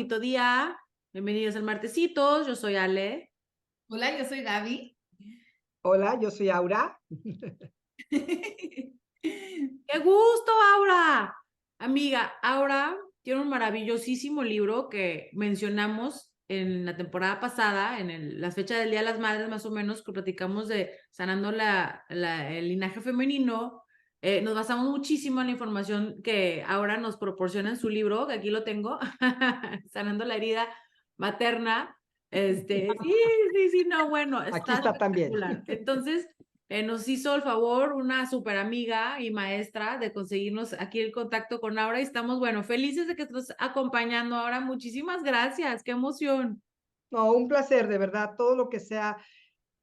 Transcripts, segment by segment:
bonito día. Bienvenidos al Martesitos. Yo soy Ale. Hola, yo soy Gaby. Hola, yo soy Aura. ¡Qué gusto, Aura! Amiga, Aura tiene un maravillosísimo libro que mencionamos en la temporada pasada, las fechas del Día de las Madres, más o menos, que platicamos de sanando el linaje femenino. Nos basamos muchísimo en la información que Aura nos proporciona en su libro, que aquí lo tengo, Sanando la herida materna. Sí, no, bueno, Aquí está está también. espectacular. Entonces, nos hizo el favor una super amiga y maestra de conseguirnos aquí el contacto con Aura y estamos, bueno, felices de que estés acompañando ahora. Muchísimas gracias, qué emoción. No, un placer, de verdad, todo lo que sea,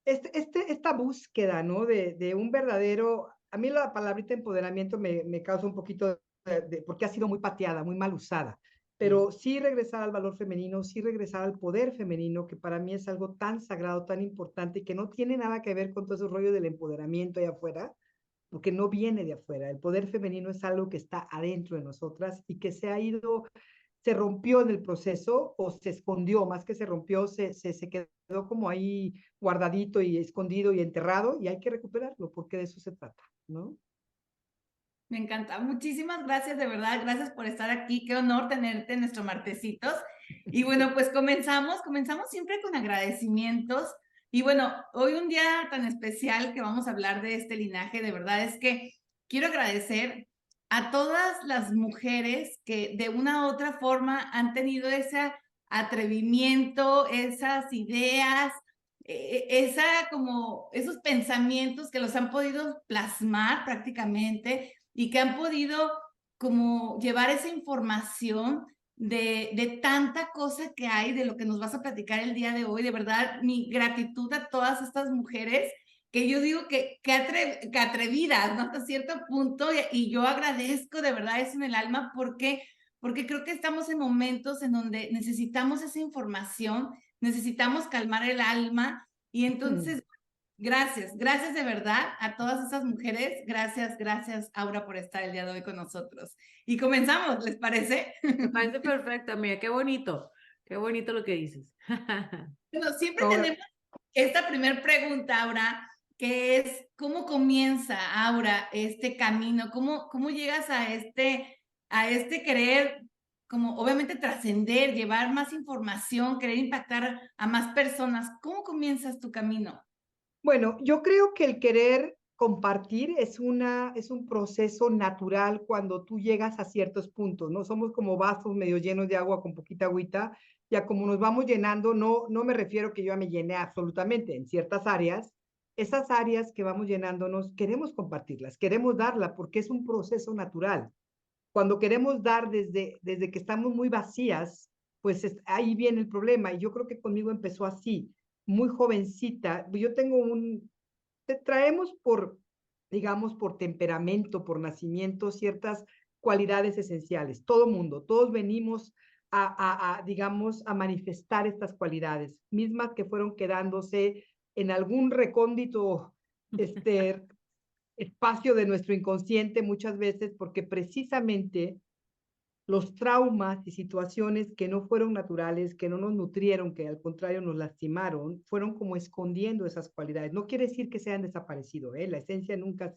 esta búsqueda, ¿no? De un verdadero, a mí la palabrita empoderamiento me causa un poquito porque ha sido muy pateada, muy mal usada, pero sí regresar al valor femenino, sí regresar al poder femenino, que para mí es algo tan sagrado, tan importante y que no tiene nada que ver con todo ese rollo del empoderamiento allá afuera, porque no viene de afuera. El poder femenino es algo que está adentro de nosotras y que se rompió en el proceso o se escondió, más que se rompió, se quedó como ahí guardadito y escondido y enterrado y hay que recuperarlo porque de eso se trata, ¿no? Me encanta. Muchísimas gracias, de verdad. Gracias por estar aquí. Qué honor tenerte en nuestro Martesitos. Y bueno, pues comenzamos siempre con agradecimientos. Y bueno, hoy un día tan especial que vamos a hablar de este linaje, de verdad es que quiero agradecer a todas las mujeres que de una u otra forma han tenido ese atrevimiento, esas ideas, como esos pensamientos que los han podido plasmar prácticamente y que han podido como llevar esa información de tanta cosa que hay, de lo que nos vas a platicar el día de hoy. De verdad, mi gratitud a todas estas mujeres que yo digo que atrevidas, ¿no? Hasta cierto punto, y yo agradezco de verdad eso en el alma porque creo que estamos en momentos en donde necesitamos esa información, necesitamos calmar el alma y entonces gracias de verdad a todas esas mujeres. Gracias, Aura, por estar el día de hoy con nosotros. Y comenzamos, ¿les parece? Me parece perfecto, amiga, qué bonito lo que dices. Bueno, siempre Ahora, tenemos esta primera pregunta, Aura, que es, ¿cómo comienza, Aura, este camino? ¿Cómo llegas a este querer, como obviamente trascender, llevar más información, querer impactar a más personas? ¿Cómo comienzas tu camino? bueno, yo creo que el querer compartir es un proceso natural cuando tú llegas a ciertos puntos, ¿no? Somos como vasos medio llenos de agua con poquita agüita, ya como nos vamos llenando, no me refiero que yo ya me llené absolutamente en ciertas áreas, esas áreas que vamos llenándonos, queremos compartirlas, queremos darla porque es un proceso natural. Cuando queremos dar desde que estamos muy vacías, pues ahí viene el problema. Y yo creo que conmigo empezó así, muy jovencita. Yo tengo traemos digamos, por temperamento, por nacimiento, ciertas cualidades esenciales. Todo mundo, todos venimos digamos, a manifestar estas cualidades, mismas que fueron quedándose en algún recóndito, este, espacio de nuestro inconsciente muchas veces, porque precisamente los traumas y situaciones que no fueron naturales, que no nos nutrieron, que al contrario nos lastimaron, fueron como escondiendo esas cualidades. No quiere decir que se hayan desaparecido, ¿eh? La esencia nunca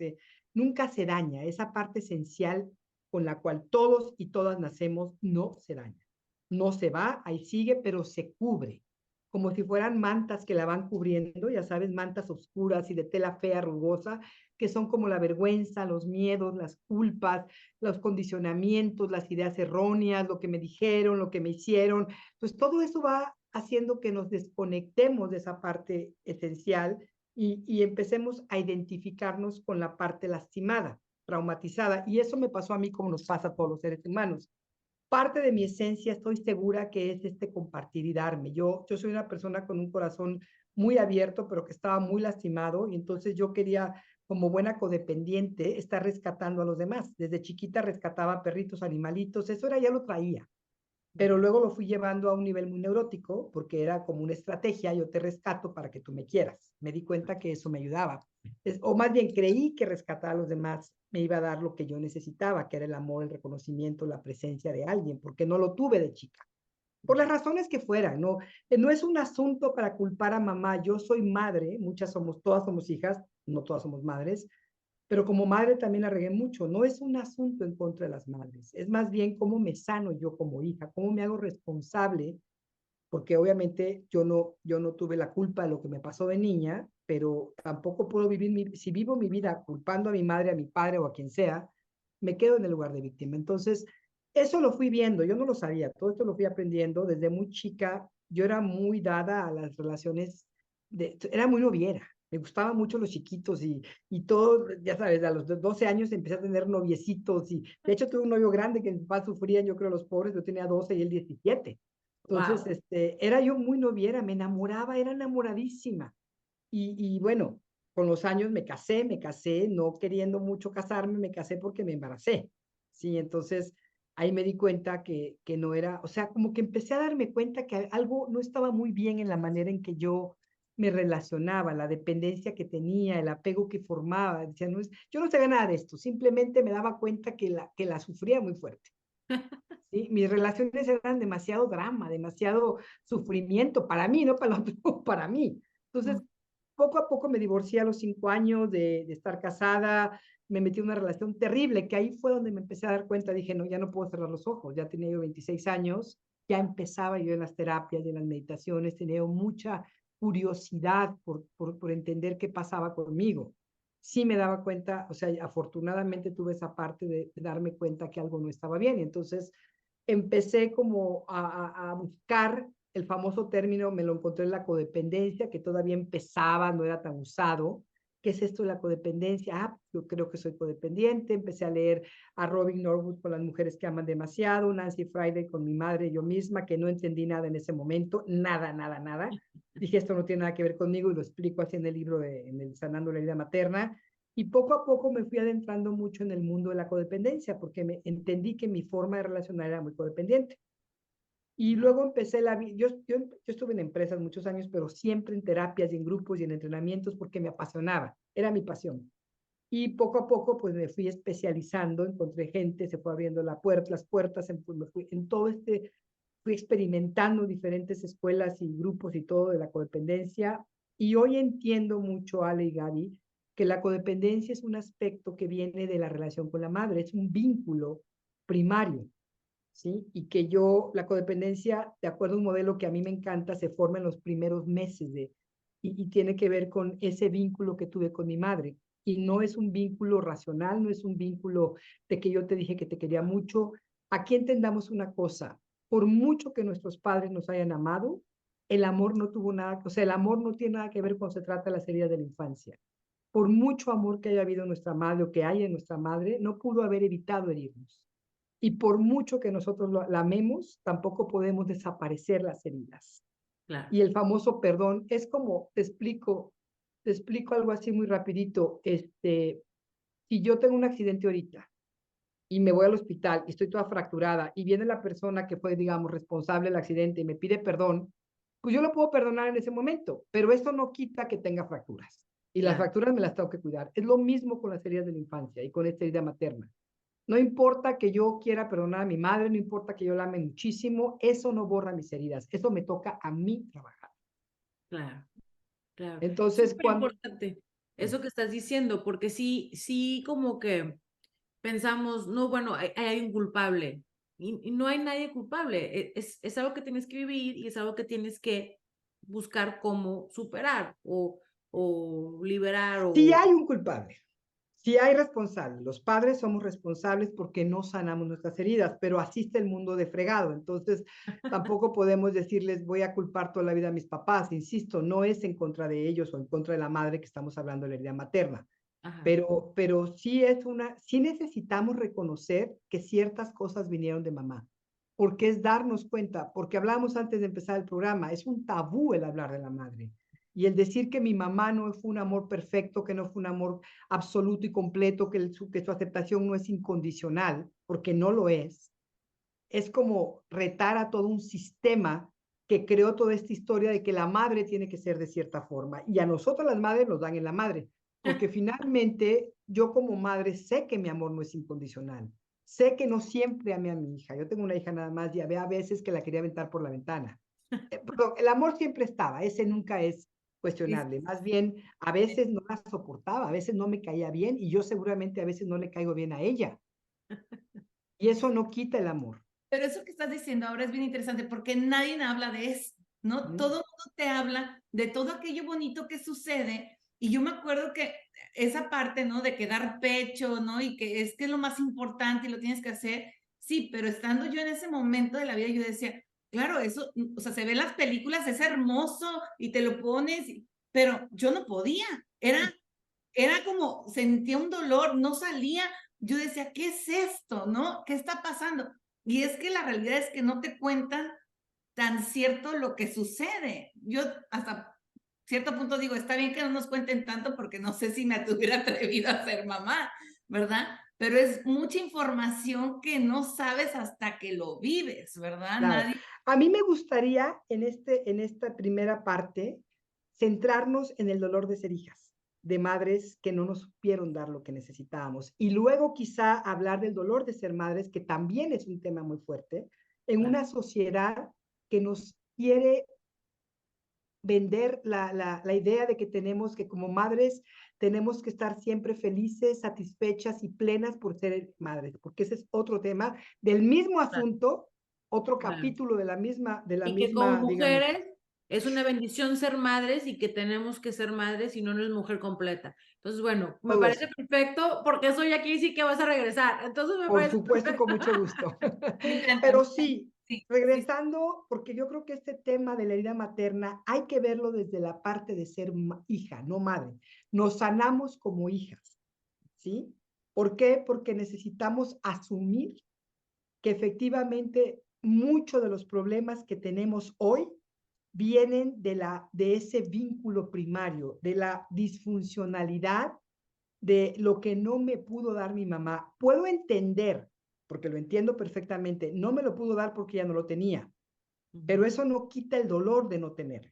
se daña. Esa parte esencial con la cual todos y todas nacemos no se daña. No se va, ahí sigue, pero se cubre, como si fueran mantas que la van cubriendo, ya sabes, mantas oscuras y de tela fea, rugosa, que son como la vergüenza, los miedos, las culpas, los condicionamientos, las ideas erróneas, lo que me dijeron, lo que me hicieron. Pues todo eso va haciendo que nos desconectemos de esa parte esencial y empecemos a identificarnos con la parte lastimada, traumatizada. Y eso me pasó a mí como nos pasa a todos los seres humanos. Parte de mi esencia estoy segura que es este compartir y darme. Yo soy una persona con un corazón muy abierto, pero que estaba muy lastimado y entonces yo quería, como buena codependiente, estar rescatando a los demás. Desde chiquita rescataba perritos, animalitos, eso era, ya lo traía, pero luego lo fui llevando a un nivel muy neurótico porque era como una estrategia, yo te rescato para que tú me quieras. Me di cuenta que eso me ayudaba. O más bien creí que rescatar a los demás me iba a dar lo que yo necesitaba, que era el amor, el reconocimiento, la presencia de alguien, porque no lo tuve de chica. por las razones que fueran, ¿no? No es un asunto para culpar a mamá. Yo soy madre, todas somos hijas, no todas somos madres, pero como madre también la regué mucho. No es un asunto en contra de las madres, es más bien cómo me sano yo como hija, cómo me hago responsable, porque obviamente yo no tuve la culpa de lo que me pasó de niña, pero tampoco puedo si vivo mi vida culpando a mi madre, a mi padre o a quien sea, me quedo en el lugar de víctima. Entonces, eso lo fui viendo, yo no lo sabía, todo esto lo fui aprendiendo desde muy chica. Yo era muy dada a las relaciones, era muy noviera, me gustaban mucho los chiquitos y todo, ya sabes, a los 12 años empecé a tener noviecitos y de hecho tuve un novio grande que mis papás sufrían, yo creo los pobres, yo tenía 12 y él 17. Entonces, Wow. era yo muy noviera, me enamoraba, era enamoradísima. Y bueno, con los años me casé, no queriendo mucho casarme, me casé porque me embaracé. Sí, entonces ahí me di cuenta que no era, o sea, como que empecé a darme cuenta que algo no estaba muy bien en la manera en que yo me relacionaba, la dependencia que tenía, el apego que formaba. Decía, no es, yo no sabía nada de esto, simplemente me daba cuenta que la sufría muy fuerte. ¿Sí? Mis relaciones eran demasiado drama, demasiado sufrimiento para mí, no para el otro, para mí. Entonces, poco a poco me divorcié a los 5 años de estar casada, me metí en una relación terrible, que ahí fue donde me empecé a dar cuenta, dije, no, ya no puedo cerrar los ojos, ya tenía yo 26 años, ya empezaba yo en las terapias y en las meditaciones, tenía yo mucha curiosidad por entender qué pasaba conmigo. Sí me daba cuenta, o sea, afortunadamente tuve esa parte de darme cuenta que algo no estaba bien, y entonces empecé como a buscar el famoso término, me lo encontré en la codependencia, que todavía empezaba, no era tan usado. ¿Qué es esto de la codependencia? Ah, yo creo que soy codependiente. Empecé a leer a Robin Norwood con Las mujeres que aman demasiado, Nancy Friday con Mi madre, yo misma, que no entendí nada en ese momento, nada, nada, nada. Dije, esto no tiene nada que ver conmigo y lo explico así en el libro, en el Sanando la herida materna. Y poco a poco me fui adentrando mucho en el mundo de la codependencia, porque me entendí que mi forma de relacionar era muy codependiente. Y luego empecé yo estuve en empresas muchos años, pero siempre en terapias y en grupos y en entrenamientos porque me apasionaba, era mi pasión. Y poco a poco pues me fui especializando, encontré gente, se fue abriendo las puertas, pues, me fui en todo fui experimentando diferentes escuelas y grupos y todo de la codependencia. Y hoy entiendo mucho, Ale y Gaby, que la codependencia es un aspecto que viene de la relación con la madre, es un vínculo primario. ¿Sí? Y que la codependencia, de acuerdo a un modelo que a mí me encanta, se forma en los primeros meses y tiene que ver con ese vínculo que tuve con mi madre. Y no es un vínculo racional, no es un vínculo de que yo te dije que te quería mucho. Aquí entendamos una cosa, por mucho que nuestros padres nos hayan amado, el amor no tuvo nada, o sea, el amor no tiene nada que ver cuando se trata de las heridas de la infancia. Por mucho amor que haya habido en nuestra madre o que haya en nuestra madre, no pudo haber evitado herirnos. Y por mucho que nosotros la amemos, tampoco podemos desaparecer las heridas. Claro. Y el famoso perdón es como, te explico algo así muy rapidito. Si yo tengo un accidente ahorita y me voy al hospital y estoy toda fracturada y viene la persona que fue, digamos, responsable del accidente y me pide perdón, pues yo lo puedo perdonar en ese momento, pero eso no quita que tenga fracturas. Y las Claro. fracturas me las tengo que cuidar. Es lo mismo con las heridas de la infancia y con esta herida materna. No importa que yo quiera perdonar a mi madre, no importa que yo la ame muchísimo, eso no borra mis heridas, eso me toca a mí trabajar. Claro. Claro. Entonces, Súper cuando... importante eso que estás diciendo, porque sí, sí, como que pensamos, no, bueno, hay un culpable y no hay nadie culpable. Es algo que tienes que vivir y es algo que tienes que buscar cómo superar o liberar Sí o... hay un culpable, sí hay responsable. Los padres somos responsables porque no sanamos nuestras heridas, pero así está el mundo de fregado. Entonces, tampoco podemos decirles voy a culpar toda la vida a mis papás. Insisto, no es en contra de ellos o en contra de la madre que estamos hablando de la herida materna. Ajá, Pero sí sí necesitamos reconocer que ciertas cosas vinieron de mamá, porque es darnos cuenta, porque hablábamos antes de empezar el programa, es un tabú el hablar de la madre. Y el decir que mi mamá no fue un amor perfecto, que no fue un amor absoluto y completo, que su aceptación no es incondicional, porque no lo es como retar a todo un sistema que creó toda esta historia de que la madre tiene que ser de cierta forma. Y a nosotros las madres nos dan en la madre, porque finalmente yo como madre sé que mi amor no es incondicional, Sé que no siempre amé a mi hija. Yo tengo una hija nada más y había veces que la quería aventar por la ventana. Perdón, el amor siempre estaba, ese nunca es Sí, cuestionable. Más bien, a veces no la soportaba, a veces no me caía bien y yo seguramente a veces no le caigo bien a ella. Y eso no quita el amor. pero eso que estás diciendo ahora es bien interesante porque nadie habla de eso, ¿no? Todo el mundo te habla de todo aquello bonito que sucede. Y yo me acuerdo que esa parte, ¿no? De que dar pecho, ¿no? Y que es lo más importante y lo tienes que hacer. Sí, pero estando yo en ese momento de la vida, yo decía, claro, eso, o sea, se ve en las películas, es hermoso y te lo pones, pero yo no podía. Era como, sentía un dolor, no salía. Yo decía, ¿qué es esto? ¿No? ¿Qué está pasando? Y es que la realidad es que no te cuentan tan cierto lo que sucede. Yo hasta cierto punto digo, está bien que no nos cuenten tanto porque no sé si me hubiera atrevido a ser mamá, ¿verdad? Pero es mucha información que no sabes hasta que lo vives, ¿verdad? Claro. Nadie. A mí me gustaría en esta primera parte centrarnos en el dolor de ser hijas, de madres que no nos supieron dar lo que necesitábamos. Y luego quizá hablar del dolor de ser madres, que también es un tema muy fuerte, en una sociedad que nos quiere vender la idea de que tenemos que como madres tenemos que estar siempre felices, satisfechas y plenas por ser madres, porque ese es otro tema del mismo Claro, asunto, otro claro. capítulo de la Y que como misma, digamos. mujeres es una bendición ser madres y que tenemos que ser madres y no eres mujer completa. Entonces, bueno, me Todo parece eso. perfecto porque estoy aquí y sí que vas a regresar. Entonces, me Por parece supuesto, perfecto. con mucho gusto. Me encanta, me Pero encanta. sí, Sí, sí, regresando, porque yo creo que este tema de la herida materna hay que verlo desde la parte de ser hija, no madre. Nos sanamos como hijas, ¿sí? ¿Por qué? Porque necesitamos asumir que efectivamente muchos de los problemas que tenemos hoy vienen de ese vínculo primario, de la disfuncionalidad de lo que no me pudo dar mi mamá. Puedo entender, porque lo entiendo perfectamente, no me lo pudo dar porque ya no lo tenía, pero eso no quita el dolor de no tenerlo.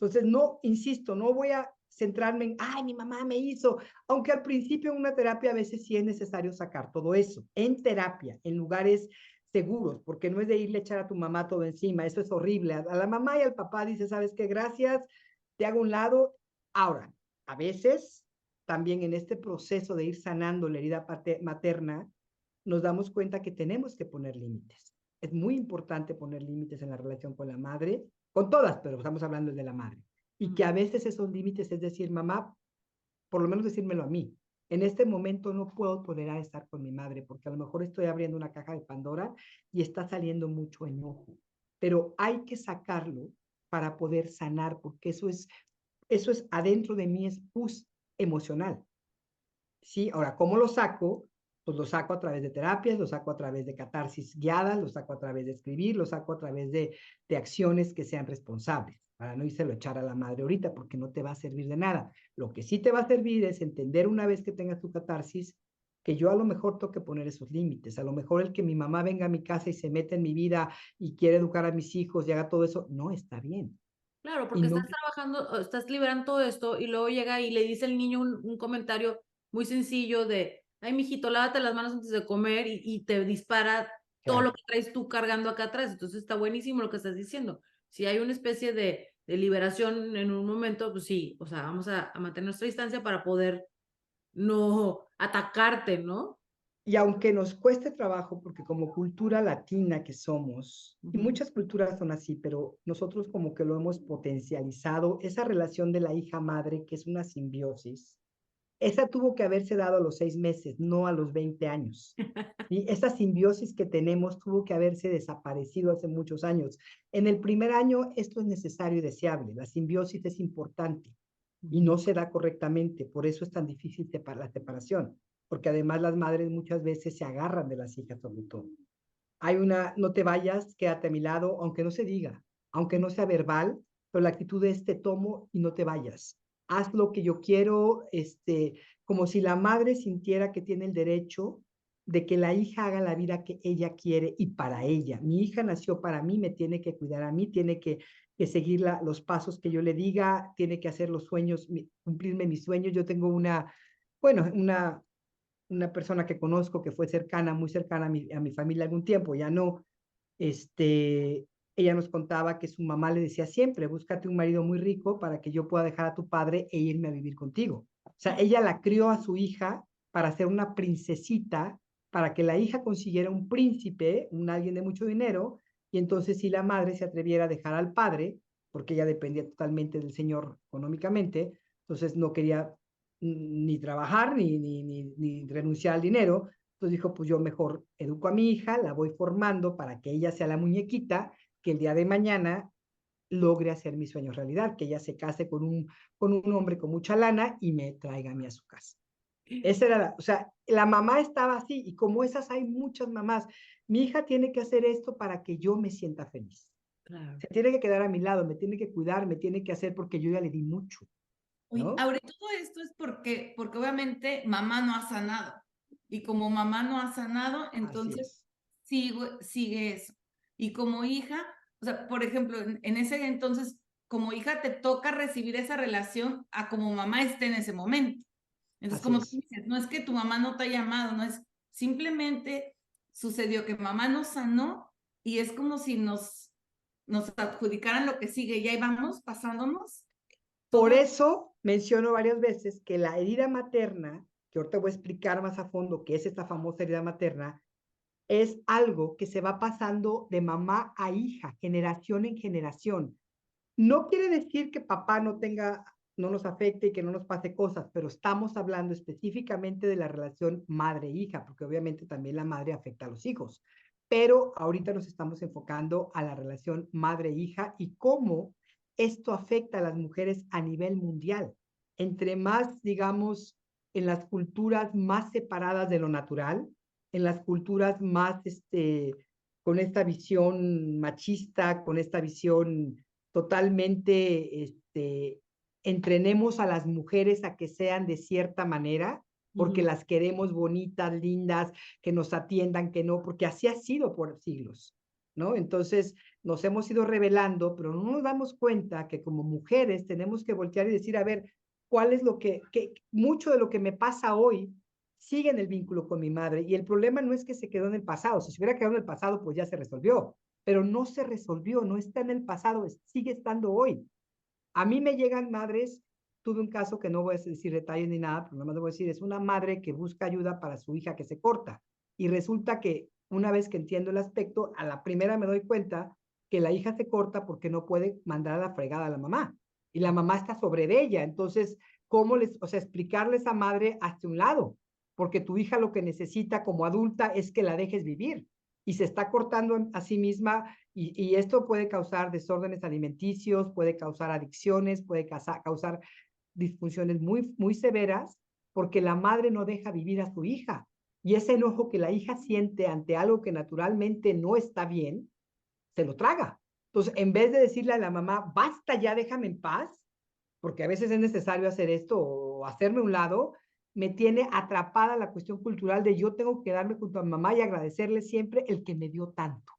Entonces, no, insisto, no voy a centrarme en, ay, mi mamá me hizo, aunque al principio en una terapia a veces sí es necesario sacar todo eso, en terapia, en lugares seguros, porque no es de irle a echar a tu mamá todo encima, eso es horrible. A la mamá y al papá dice, ¿sabes qué? Gracias, te hago un lado. Ahora, a veces, también en este proceso de ir sanando la herida materna, nos damos cuenta que tenemos que poner límites. Es muy importante poner límites en la relación con la madre, con todas, pero estamos hablando de la madre. Y que a veces esos límites es decir, mamá, por lo menos decírmelo a mí. En este momento no puedo tolerar estar con mi madre porque a lo mejor estoy abriendo una caja de Pandora y está saliendo mucho enojo. Pero hay que sacarlo para poder sanar porque eso es adentro de mí, es pus emocional. ¿Sí? Ahora, ¿cómo lo saco? Pues lo saco a través de terapias, lo saco a través de catarsis guiadas, lo saco a través de escribir, lo saco a través de acciones que sean responsables, para no irse lo echar a la madre ahorita, porque no te va a servir de nada. Lo que sí te va a servir es entender una vez que tengas tu catarsis, que yo a lo mejor tengo que poner esos límites. A lo mejor el que mi mamá venga a mi casa y se meta en mi vida y quiere educar a mis hijos y haga todo eso, no está bien. Claro, Y porque estás no, trabajando, estás liberando todo esto y luego llega y le dice el niño un comentario muy sencillo de, ay, mijito, lávate las manos antes de comer y te dispara todo lo claro. que traes tú cargando acá atrás. Entonces está buenísimo lo que estás diciendo. Si hay una especie de liberación en un momento, pues sí, o sea, vamos a mantener nuestra distancia para poder no atacarte, ¿no? Y aunque nos cueste trabajo, porque como cultura latina que somos, y Ujú. muchas culturas son así, pero nosotros como que lo hemos potencializado, esa relación de la hija-madre, que es una simbiosis, esa tuvo que haberse dado a los 6 meses, no a los 20 años. Y esa simbiosis que tenemos tuvo que haberse desaparecido hace muchos años. En el primer año esto es necesario y deseable, la simbiosis es importante y Ujú. no se da correctamente, por eso es tan difícil la separación, porque además las madres muchas veces se agarran de las hijas sobre todo. Hay una, no te vayas, quédate a mi lado, aunque no se diga, aunque no sea verbal, pero la actitud es te tomo y no te vayas. Haz lo que yo quiero, como si la madre sintiera que tiene el derecho de que la hija haga la vida que ella quiere y para ella. Mi hija nació para mí, me tiene que cuidar a mí, tiene que seguir los pasos que yo le diga, tiene que hacer los sueños, cumplirme mis sueños. Yo tengo bueno, una persona que conozco que fue cercana, muy cercana a mi familia algún tiempo, ya no, este, ella nos contaba que su mamá le decía siempre, búscate un marido muy rico para que yo pueda dejar a tu padre e irme a vivir contigo. O sea, ella la crió a su hija para ser una princesita, para que la hija consiguiera un príncipe, un alguien de mucho dinero, y entonces si la madre se atreviera a dejar al padre, porque ella dependía totalmente del señor económicamente, entonces no quería ni trabajar ni renunciar al dinero. Entonces dijo, pues yo mejor educo a mi hija, la voy formando para que ella sea la muñequita que el día de mañana logre hacer mis sueños realidad, que ella se case con un hombre con mucha lana y me traiga a mí a su casa. Esa era o sea, la mamá estaba así y como esas hay muchas mamás. Mi hija tiene que hacer esto para que yo me sienta feliz. Claro. Se tiene que quedar a mi lado, me tiene que cuidar, me tiene que hacer porque yo ya le di mucho, Oye, ¿no? ahora todo esto es porque obviamente mamá no ha sanado. Y como mamá no ha sanado, Así entonces es. sigue eso. Y como hija, o sea, por ejemplo, en ese entonces, como hija te toca recibir esa relación a como mamá esté en ese momento. Entonces, Así como tú es. dices, no es que tu mamá no te haya amado, no es simplemente sucedió que mamá no sanó y es como si nos adjudicaran lo que sigue y ahí vamos pasándonos Por todo. eso menciono varias veces que la herida materna, que ahorita voy a explicar más a fondo qué es esta famosa herida materna, es algo que se va pasando de mamá a hija, generación en generación. No quiere decir que papá no tenga, no nos afecte y que no nos pase cosas, pero estamos hablando específicamente de la relación madre-hija, porque obviamente también la madre afecta a los hijos. Pero ahorita nos estamos enfocando a la relación madre-hija y cómo esto afecta a las mujeres a nivel mundial. Entre más, digamos, en las culturas más separadas de lo natural, en las culturas más, con esta visión machista, con esta visión totalmente, entrenemos a las mujeres a que sean de cierta manera, porque las queremos bonitas, lindas, que nos atiendan, que no, porque así ha sido por siglos, ¿no? Entonces nos hemos ido revelando, pero no nos damos cuenta que como mujeres tenemos que voltear y decir, a ver, ¿cuál es lo que mucho de lo que me pasa hoy sigue en el vínculo con mi madre? Y el problema no es que se quedó en el pasado, si se hubiera quedado en el pasado, pues ya se resolvió, pero no se resolvió, no está en el pasado, sigue estando hoy. A mí me llegan madres, tuve un caso que no voy a decir detalles ni nada, pero nada más voy a decir, es una madre que busca ayuda para su hija que se corta. Y resulta que una vez que entiendo el aspecto, a la primera me doy cuenta que la hija se corta porque no puede mandar a la fregada a la mamá. Y la mamá está sobre de ella. Entonces, ¿cómo les, o sea, explicarle a esa madre hasta un lado? Porque tu hija lo que necesita como adulta es que la dejes vivir y se está cortando a sí misma y esto puede causar desórdenes alimenticios, puede causar adicciones, puede causar disfunciones muy, muy severas porque la madre no deja vivir a su hija. Y ese enojo que la hija siente ante algo que naturalmente no está bien, se lo traga. Entonces, en vez de decirle a la mamá, basta ya, déjame en paz, porque a veces es necesario hacer esto o hacerme un lado, me tiene atrapada la cuestión cultural de yo tengo que quedarme junto a mi mamá y agradecerle siempre el que me dio tanto.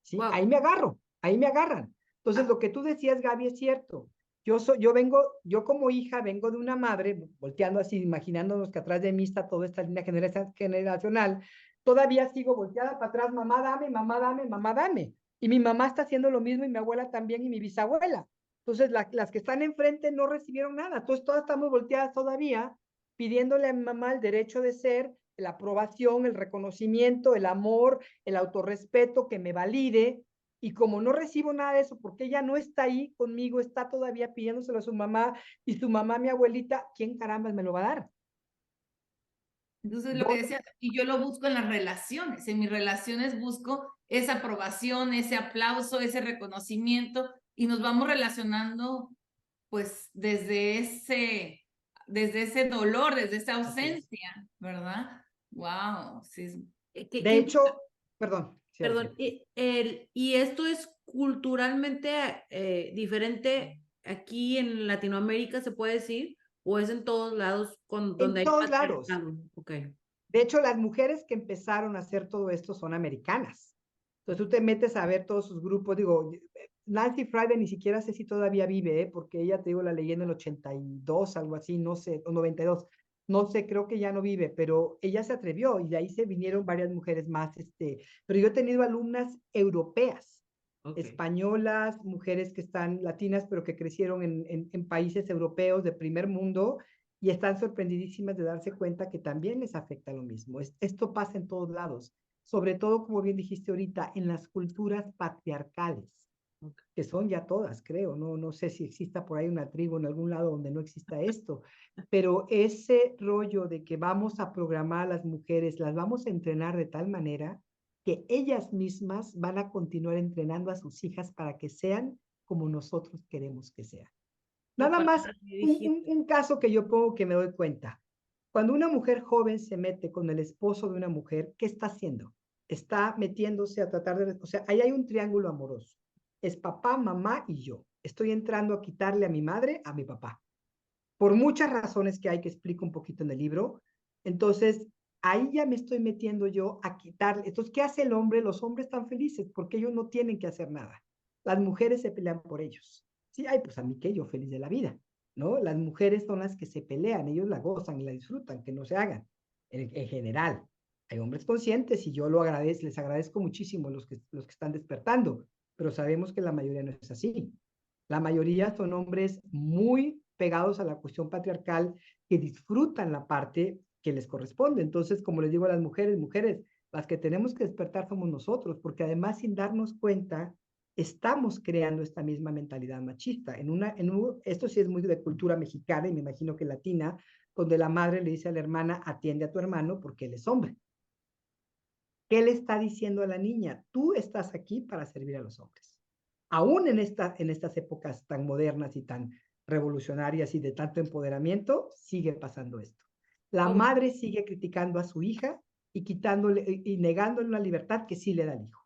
¿Sí? Wow. Ahí me agarro, ahí me agarran. Entonces, lo que tú decías, Gaby, es cierto. Yo como hija vengo de una madre, volteando así, imaginándonos que atrás de mí está toda esta línea generacional, todavía sigo volteada para atrás, mamá dame, mamá dame, mamá dame. Y mi mamá está haciendo lo mismo y mi abuela también y mi bisabuela. Entonces, las que están enfrente no recibieron nada. Entonces, todas estamos volteadas todavía pidiéndole a mi mamá el derecho de ser, la aprobación, el reconocimiento, el amor, el autorrespeto, que me valide. Y como no recibo nada de eso, porque ella no está ahí conmigo, está todavía pidiéndoselo a su mamá y su mamá, mi abuelita, ¿quién carambas me lo va a dar? Entonces, lo que ¿Dónde? decía, y yo lo busco en las relaciones, en mis relaciones busco esa aprobación, ese aplauso, ese reconocimiento, y nos vamos relacionando pues desde ese dolor, desde esa Así es. ausencia, ¿verdad? Wow, sí. De hecho, perdón, sí, ahora sí. Perdón, y esto es culturalmente diferente aquí en Latinoamérica, se puede decir, o es en todos lados donde En hay todos lados. patriarcado. Ok. De hecho, las mujeres que empezaron a hacer todo esto son americanas. Entonces tú te metes a ver todos sus grupos, digo, Nancy Friday ni siquiera sé si todavía vive, porque ella, te digo, la leí en el 82, algo así, no sé, o 92. no sé, creo que ya no vive, pero ella se atrevió y de ahí se vinieron varias mujeres más, pero yo he tenido alumnas europeas, Ok. españolas, mujeres que están latinas, pero que crecieron en países europeos de primer mundo y están sorprendidísimas de darse cuenta que también les afecta lo mismo. Esto pasa en todos lados, sobre todo, como bien dijiste ahorita, en las culturas patriarcales, Ok. que son ya todas, creo, no sé si exista por ahí una tribu en algún lado donde no exista esto, pero ese rollo de que vamos a programar a las mujeres, las vamos a entrenar de tal manera que ellas mismas van a continuar entrenando a sus hijas para que sean como nosotros queremos que sean. Qué Nada más padre me dijiste. un caso que yo pongo que me doy cuenta. Cuando una mujer joven se mete con el esposo de una mujer, ¿qué está haciendo? Está metiéndose a tratar de, o sea, ahí hay un triángulo amoroso. Es papá, mamá y yo. Estoy entrando a quitarle a mi madre, a mi papá, por muchas razones que hay que explico un poquito en el libro. Entonces, ahí ya me estoy metiendo yo a quitar. Entonces, ¿qué hace el hombre? Los hombres están felices porque ellos no tienen que hacer nada. Las mujeres se pelean por ellos. Sí, ay, pues a mí que yo feliz de la vida, ¿no? Las mujeres son las que se pelean, ellos la gozan y la disfrutan, que no se hagan, en general. Hay hombres conscientes y yo les agradezco muchísimo los que están despertando, pero sabemos que la mayoría no es así. La mayoría son hombres muy pegados a la cuestión patriarcal que disfrutan la parte que les corresponde. Entonces, como les digo a las mujeres, mujeres, las que tenemos que despertar somos nosotros, porque además sin darnos cuenta, estamos creando esta misma mentalidad machista. Esto sí es muy de cultura mexicana y me imagino que latina, donde la madre le dice a la hermana, atiende a tu hermano porque él es hombre. ¿Qué le está diciendo a la niña? Tú estás aquí para servir a los hombres. Aún en estas épocas tan modernas y tan revolucionarias y de tanto empoderamiento, sigue pasando esto. La Oh, madre sigue criticando a su hija y quitándole y negándole una libertad que sí le da al hijo.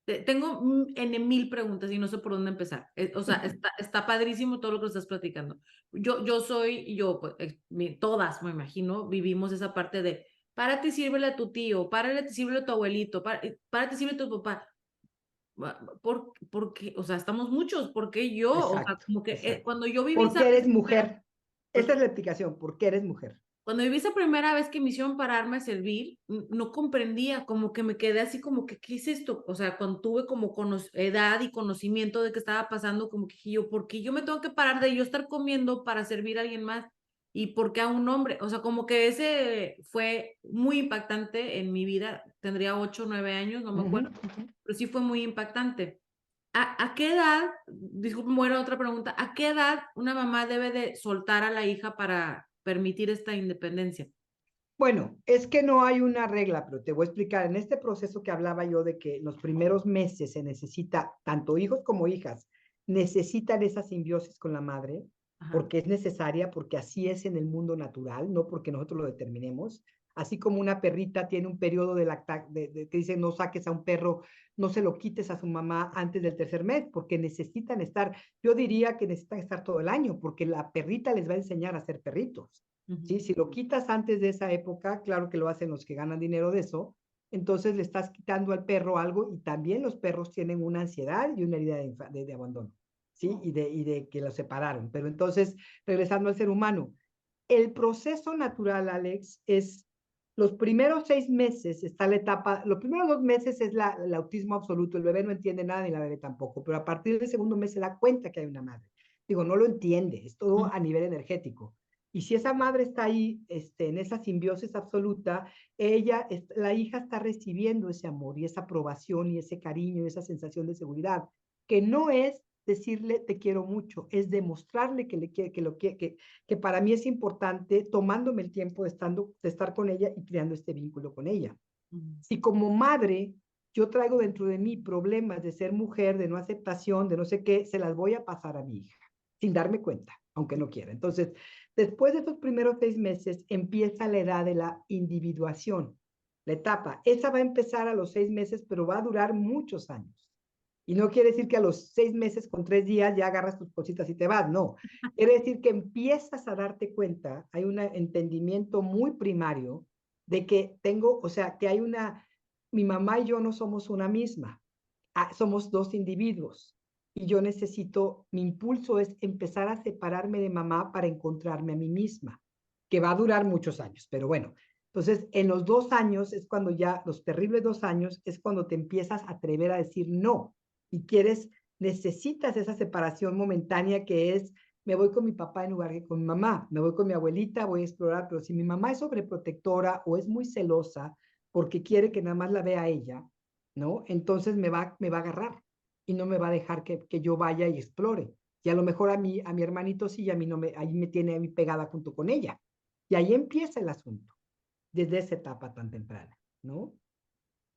tengo en mil preguntas y no sé por dónde empezar. O sea, está padrísimo todo lo que estás platicando. Pues, todas, me imagino, vivimos esa parte de, párate y sírvele a tu tío, párate y sírvele a tu abuelito, párate y sírvele a tu papá. Porque, o sea, estamos muchos, ¿por qué yo? O sea, Exacto, como que exacto. cuando yo viví Porque esa eres vez, mujer. Esa es la explicación, porque eres mujer. cuando viví esa primera vez que me hicieron pararme a servir, no comprendía, como que me quedé así como que, ¿qué es esto? O sea, cuando tuve como edad y conocimiento de qué estaba pasando, como que yo, ¿por qué yo me tengo que parar de yo estar comiendo para servir a alguien más? ¿Y por qué a un hombre? O sea, como que ese fue muy impactante en mi vida. Tendría 8 o 9 años, no Uh me -huh, acuerdo, uh -huh. pero sí fue muy impactante. ¿A qué edad, disculpe, muero otra pregunta, a qué edad una mamá debe de soltar a la hija para permitir esta independencia? Bueno, es que no hay una regla, pero te voy a explicar. En este proceso que hablaba yo de que los primeros meses se necesita, tanto hijos como hijas, necesitan esa simbiosis con la madre, Ajá. porque es necesaria, porque así es en el mundo natural, no porque nosotros lo determinemos. Así como una perrita tiene un periodo que dice no saques a un perro, no se lo quites a su mamá antes del tercer mes, porque necesitan estar, yo diría que necesitan estar todo el año, porque la perrita les va a enseñar a ser perritos. ¿Sí? Ujú. Si lo quitas antes de esa época, claro que lo hacen los que ganan dinero de eso, entonces le estás quitando al perro algo y también los perros tienen una ansiedad y una herida de abandono, ¿sí? Y de que los separaron. Pero entonces, regresando al ser humano, el proceso natural, Alex, es los primeros 6 meses está la etapa, los primeros 2 meses es el autismo absoluto, el bebé no entiende nada ni la bebé tampoco, pero a partir del segundo mes se da cuenta que hay una madre. Digo, no lo entiende, es todo a nivel energético. Y si esa madre está ahí, en esa simbiosis absoluta, la hija está recibiendo ese amor y esa aprobación y ese cariño y esa sensación de seguridad, que no es decirle te quiero mucho, es demostrarle que para mí es importante tomándome el tiempo de estar con ella y creando este vínculo con ella. Ujú. Si como madre yo traigo dentro de mí problemas de ser mujer, de no aceptación, de no sé qué, se las voy a pasar a mi hija, sin darme cuenta, aunque no quiera. Entonces, después de esos primeros 6 meses, empieza la edad de la individuación, la etapa. Esa va a empezar a los 6 meses, pero va a durar muchos años. Y no quiere decir que a los 6 meses con 3 días ya agarras tus cositas y te vas, no. Quiere decir que empiezas a darte cuenta, hay un entendimiento muy primario de que o sea, que mi mamá y yo no somos una misma, somos dos individuos. y yo necesito, mi impulso es empezar a separarme de mamá para encontrarme a mí misma, que va a durar muchos años, pero bueno. Entonces, en los 2 años es cuando ya, los terribles 2 años, es cuando te empiezas a atrever a decir no y quieres, necesitas esa separación momentánea que es, me voy con mi papá en lugar de con mi mamá, me voy con mi abuelita, voy a explorar, pero si mi mamá es sobreprotectora o es muy celosa porque quiere que nada más la vea a ella, ¿no? Entonces me va a agarrar y no me va a dejar que yo vaya y explore. Y a lo mejor a mi hermanito sí, y a mí no me, ahí me tiene a mí pegada junto con ella. Y ahí empieza el asunto, desde esa etapa tan temprana, ¿no?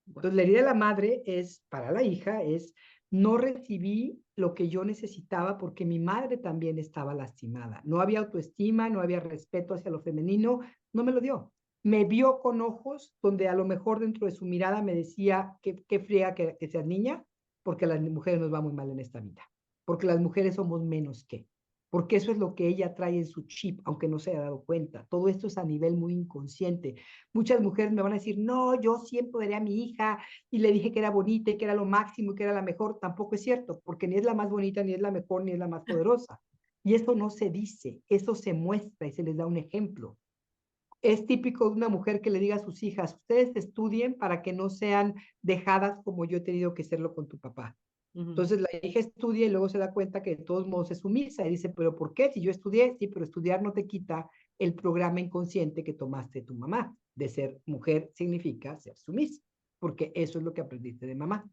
Entonces, la herida de la madre es, para la hija, es, no recibí lo que yo necesitaba porque mi madre también estaba lastimada. No había autoestima, no había respeto hacia lo femenino, no me lo dio. Me vio con ojos donde a lo mejor dentro de su mirada me decía que friega que seas niña, porque a las mujeres nos va muy mal en esta vida, porque las mujeres somos menos que, porque eso es lo que ella trae en su chip, aunque no se haya dado cuenta. Todo esto es a nivel muy inconsciente. Muchas mujeres me van a decir, no, yo siempre daré a mi hija y le dije que era bonita y que era lo máximo y que era la mejor. Tampoco es cierto, porque ni es la más bonita, ni es la mejor, ni es la más poderosa. Y eso no se dice, eso se muestra y se les da un ejemplo. Es típico de una mujer que le diga a sus hijas, ustedes estudien para que no sean dejadas como yo he tenido que serlo con tu papá. Entonces la hija estudia y luego se da cuenta que de todos modos es sumisa y dice, pero ¿por qué? Si yo estudié, sí, pero estudiar no te quita el programa inconsciente que tomaste de tu mamá. De ser mujer significa ser sumisa, porque eso es lo que aprendiste de mamá,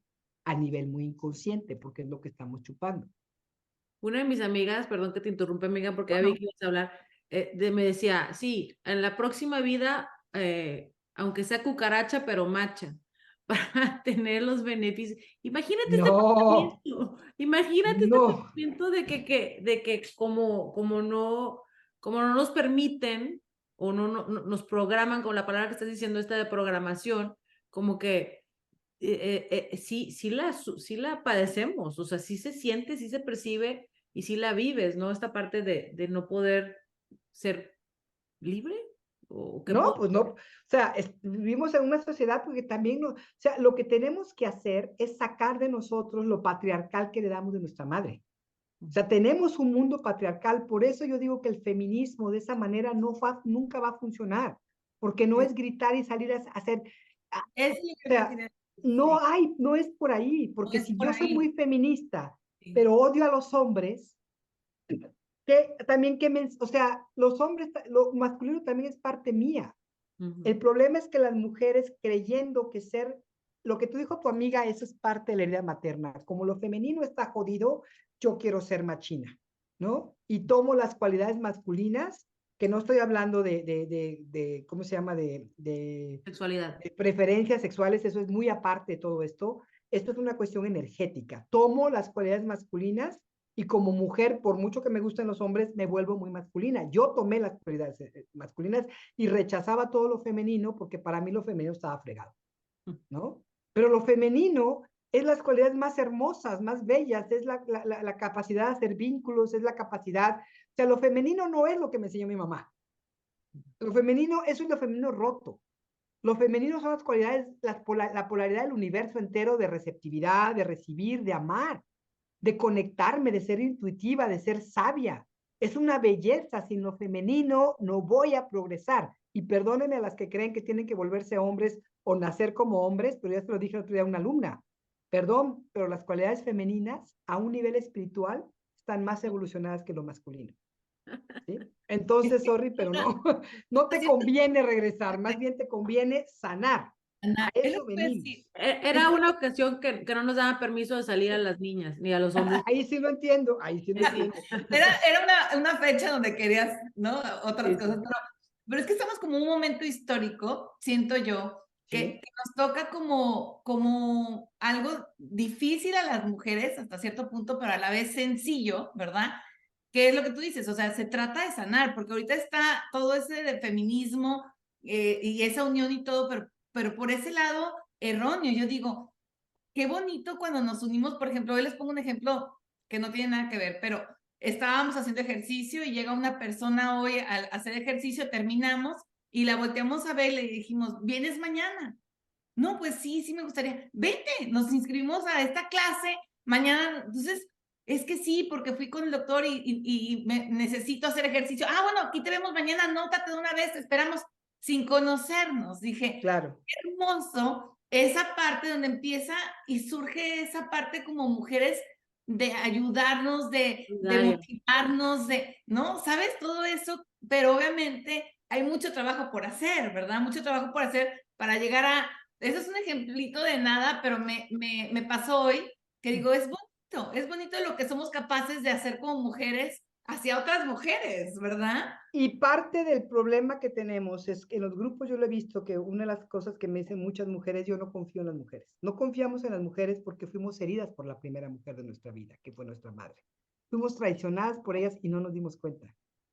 a nivel muy inconsciente, porque es lo que estamos chupando. Una de mis amigas, perdón que te interrumpa, amiga, porque No, ya vi no. que ibas a hablar, me decía, sí, en la próxima vida, aunque sea cucaracha, pero macha, para tener los beneficios. Imagínate este No, no, pensamiento de que como no nos permiten o no nos programan con la palabra que estás diciendo, esta de programación, como que sí la padecemos, o sea, sí se siente, sí se percibe y sí la vives, ¿no? Esta parte de no poder ser libre o que no, puedo. pues no. O sea, vivimos en una sociedad porque también, no, o sea, lo que tenemos que hacer es sacar de nosotros lo patriarcal que le damos de nuestra madre. O sea, tenemos un mundo patriarcal, por eso yo digo que el feminismo de esa manera nunca va a funcionar, porque no es gritar y salir a hacer, Es lo o que te sea, quería no decir. hay, no es por ahí, No porque es si por yo soy ahí. muy feminista, Sí. pero odio a los hombres, que también o sea, los hombres, lo masculino también es parte mía. Ujú. El problema es que las mujeres creyendo que ser, lo que tú dijo tu amiga, eso es parte de la herida materna. Como lo femenino está jodido, yo quiero ser machina, ¿no? Y tomo las cualidades masculinas, que no estoy hablando de ¿cómo se llama? Sexualidad. De preferencias sexuales, eso es muy aparte de todo esto. Esto es una cuestión energética. Tomo las cualidades masculinas y como mujer, por mucho que me gusten los hombres, me vuelvo muy masculina. Yo tomé las cualidades masculinas y rechazaba todo lo femenino porque para mí lo femenino estaba fregado, ¿no? Pero lo femenino es las cualidades más hermosas, más bellas, es la capacidad de hacer vínculos, es la capacidad, o sea, lo femenino no es lo que me enseñó mi mamá. Lo femenino, eso es lo femenino roto. Lo femenino son las cualidades, la polaridad del universo entero de receptividad, de recibir, de amar, de conectarme, de ser intuitiva, de ser sabia. Es una belleza. Sin lo femenino no voy a progresar. Y perdónenme a las que creen que tienen que volverse hombres o nacer como hombres, pero ya se lo dije el otro día a una alumna. Perdón, pero las cualidades femeninas a un nivel espiritual están más evolucionadas que lo masculino. ¿Sí? Entonces, sorry, pero no, no te conviene regresar, más bien te conviene sanar. A Ana, es lo eso que voy a decir. venimos. Era una ocasión que no nos daban permiso de salir a las niñas ni a los hombres. Ahí sí lo entiendo, ahí sí lo Sí. entiendo. Era una fecha donde querías, ¿no? Otras Sí, cosas, sí. pero es que estamos como en un momento histórico, siento yo, que Sí, nos toca como algo difícil a las mujeres hasta cierto punto, pero a la vez sencillo, ¿verdad? Que es lo que tú dices, o sea, se trata de sanar, porque ahorita está todo ese de feminismo y esa unión y todo, pero por ese lado erróneo, yo digo, qué bonito cuando nos unimos, por ejemplo, hoy les pongo un ejemplo que no tiene nada que ver, pero estábamos haciendo ejercicio y llega una persona hoy a hacer ejercicio, terminamos y la volteamos a ver y le dijimos, ¿vienes mañana? No, pues sí, sí me gustaría. Vete, nos inscribimos a esta clase mañana. Entonces, es que sí, porque fui con el doctor y necesito hacer ejercicio. Ah, bueno, aquí te vemos mañana, anótate de una vez, te esperamos sin conocernos. Dije, Claro. qué hermoso esa parte donde empieza y surge esa parte como mujeres de ayudarnos, de Solidaria. motivarnos, ¿no? ¿Sabes? Todo eso, pero obviamente hay mucho trabajo por hacer, ¿verdad? Mucho trabajo por hacer para llegar a, eso es un ejemplito de nada, pero me pasó hoy que digo, es bonito lo que somos capaces de hacer como mujeres hacia otras mujeres, ¿verdad? Y parte del problema que tenemos es que en los grupos yo lo he visto que una de las cosas que me dicen muchas mujeres, yo no confío en las mujeres. No confiamos en las mujeres porque fuimos heridas por la primera mujer de nuestra vida, que fue nuestra madre. Fuimos traicionadas por ellas y no nos dimos cuenta.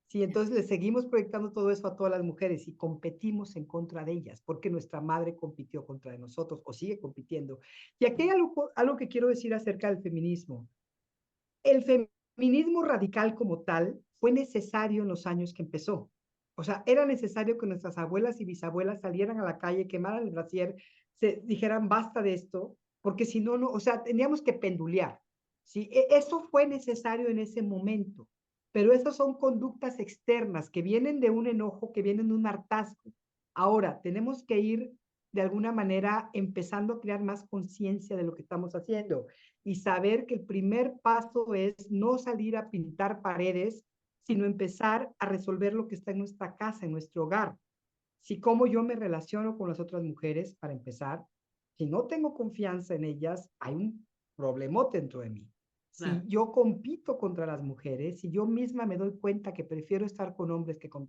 Sí, entonces le seguimos proyectando todo eso a todas las mujeres y competimos en contra de ellas porque nuestra madre compitió contra de nosotros o sigue compitiendo. Y aquí hay algo que quiero decir acerca del feminismo. El feminismo radical como tal fue necesario en los años que empezó. O sea, era necesario que nuestras abuelas y bisabuelas salieran a la calle, quemaran el brasier, se dijeran basta de esto, porque si no, no, o sea, teníamos que pendulear. ¿Sí? Eso fue necesario en ese momento, pero esas son conductas externas que vienen de un enojo, que vienen de un hartazgo. Ahora, tenemos que ir de alguna manera empezando a crear más conciencia de lo que estamos haciendo y saber que el primer paso es no salir a pintar paredes, sino empezar a resolver lo que está en nuestra casa, en nuestro hogar. Si cómo yo me relaciono con las otras mujeres, para empezar, si no tengo confianza en ellas, hay un problemote dentro de mí. Si Claro. yo compito contra las mujeres, si yo misma me doy cuenta que prefiero estar con hombres que con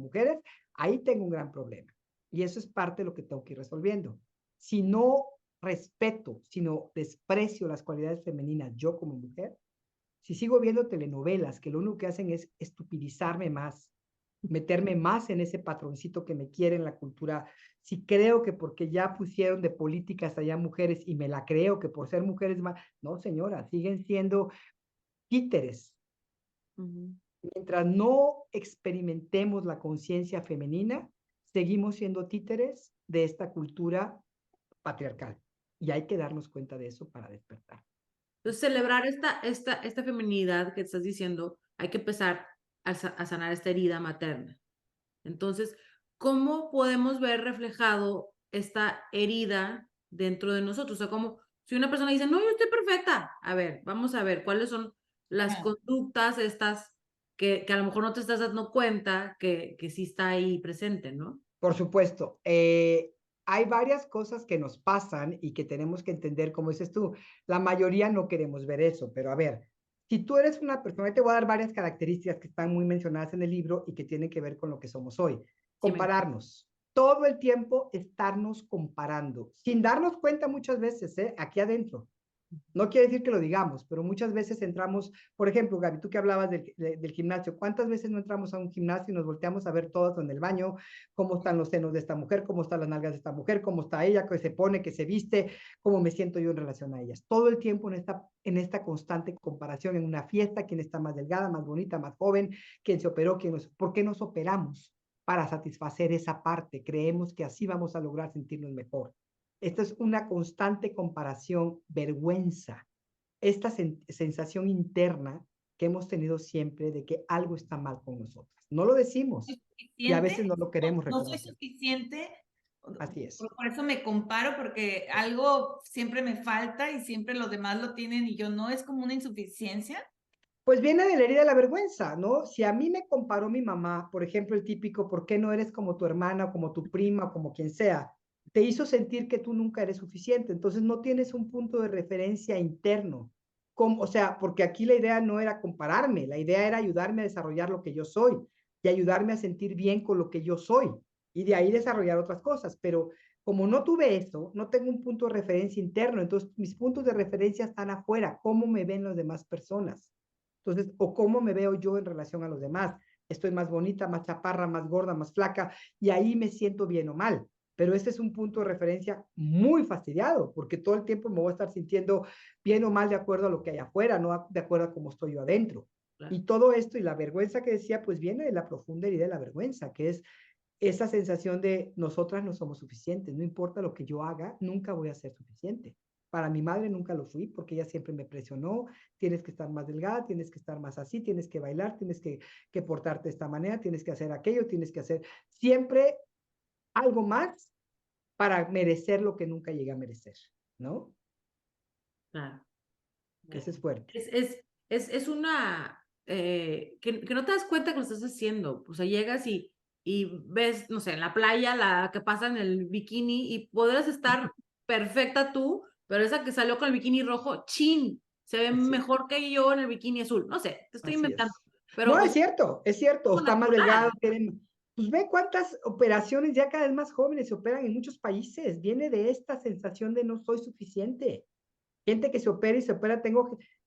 mujeres, ahí tengo un gran problema. Y eso es parte de lo que tengo que ir resolviendo. Si no respeto, sino desprecio las cualidades femeninas yo como mujer, si sigo viendo telenovelas que lo único que hacen es estupidizarme más, meterme más en ese patroncito que me quiere en la cultura, si creo que porque ya pusieron de políticas allá mujeres y me la creo que por ser mujeres más, no señora, siguen siendo títeres. Ujú. Mientras no experimentemos la conciencia femenina, seguimos siendo títeres de esta cultura patriarcal. Y hay que darnos cuenta de eso para despertar. Entonces, celebrar esta feminidad que estás diciendo, hay que empezar a sanar esta herida materna. Entonces, ¿cómo podemos ver reflejado esta herida dentro de nosotros? O sea, como si una persona dice, no, yo estoy perfecta. A ver, vamos a ver cuáles son las Ah, conductas estas que a lo mejor no te estás dando cuenta que sí está ahí presente, ¿no? Por supuesto, hay varias cosas que nos pasan y que tenemos que entender, como dices tú, la mayoría no queremos ver eso, pero a ver, si tú eres una persona, te voy a dar varias características que están muy mencionadas en el libro y que tienen que ver con lo que somos hoy. Sí, me encanta. Compararnos. Todo el tiempo estarnos comparando, sin darnos cuenta muchas veces, aquí adentro. No quiere decir que lo digamos, pero muchas veces entramos, por ejemplo, Gaby, tú que hablabas del gimnasio, ¿cuántas veces no entramos a un gimnasio y nos volteamos a ver todas en el baño, cómo están los senos de esta mujer, cómo están las nalgas de esta mujer, cómo está ella, qué se pone, qué se viste, cómo me siento yo en relación a ellas? Todo el tiempo en esta constante comparación, en una fiesta, quién está más delgada, más bonita, más joven, quién se operó, ¿por qué nos operamos? Para satisfacer esa parte. Creemos que así vamos a lograr sentirnos mejor. Esta es una constante comparación, vergüenza, esta sensación interna que hemos tenido siempre de que algo está mal con nosotras. No lo decimos ¿soy y a suficiente? veces no lo queremos No soy reconocer. suficiente. Así es. Por eso me comparo, porque algo siempre me falta y siempre los demás lo tienen y yo no, es como una insuficiencia. Pues viene de la herida de la vergüenza, ¿no? Si a mí me comparó mi mamá, por ejemplo, el típico, ¿por qué no eres como tu hermana, o como tu prima, o como quien sea? Te hizo sentir que tú nunca eres suficiente. Entonces no tienes un punto de referencia interno. O sea, porque aquí la idea no era compararme, la idea era ayudarme a desarrollar lo que yo soy y ayudarme a sentir bien con lo que yo soy y de ahí desarrollar otras cosas. Pero como no tuve eso, no tengo un punto de referencia interno, entonces mis puntos de referencia están afuera, cómo me ven las demás personas. Entonces, o cómo me veo yo en relación a los demás. Estoy más bonita, más chaparra, más gorda, más flaca, y ahí me siento bien o mal. Pero ese es un punto de referencia muy fastidiado, porque todo el tiempo me voy a estar sintiendo bien o mal de acuerdo a lo que hay afuera, no de acuerdo a cómo estoy yo adentro. Claro. Y todo esto y la vergüenza que decía, pues viene de la profunda herida de la vergüenza, que es esa sensación de nosotras no somos suficientes, no importa lo que yo haga, nunca voy a ser suficiente. Para mi madre nunca lo fui porque ella siempre me presionó, tienes que estar más delgada, tienes que estar más así, tienes que bailar, tienes que portarte de esta manera, tienes que hacer aquello, tienes que hacer siempre algo más para merecer lo que nunca llegué a merecer, ¿no? Claro. Ese es fuerte. Es una, que no te das cuenta que lo estás haciendo. O sea, llegas y ves, no sé, en la playa la que pasa en el bikini y podrás estar perfecta tú, pero esa que salió con el bikini rojo, chin, se ve Así es. mejor que yo en el bikini azul. No sé, te estoy Así inventando. es. Pero, No, o es sea, cierto, es cierto. es Está más delgado. natural. Pues ve cuántas operaciones ya cada vez más jóvenes se operan en muchos países. Viene de esta sensación de no soy suficiente. Gente que se opera y se opera,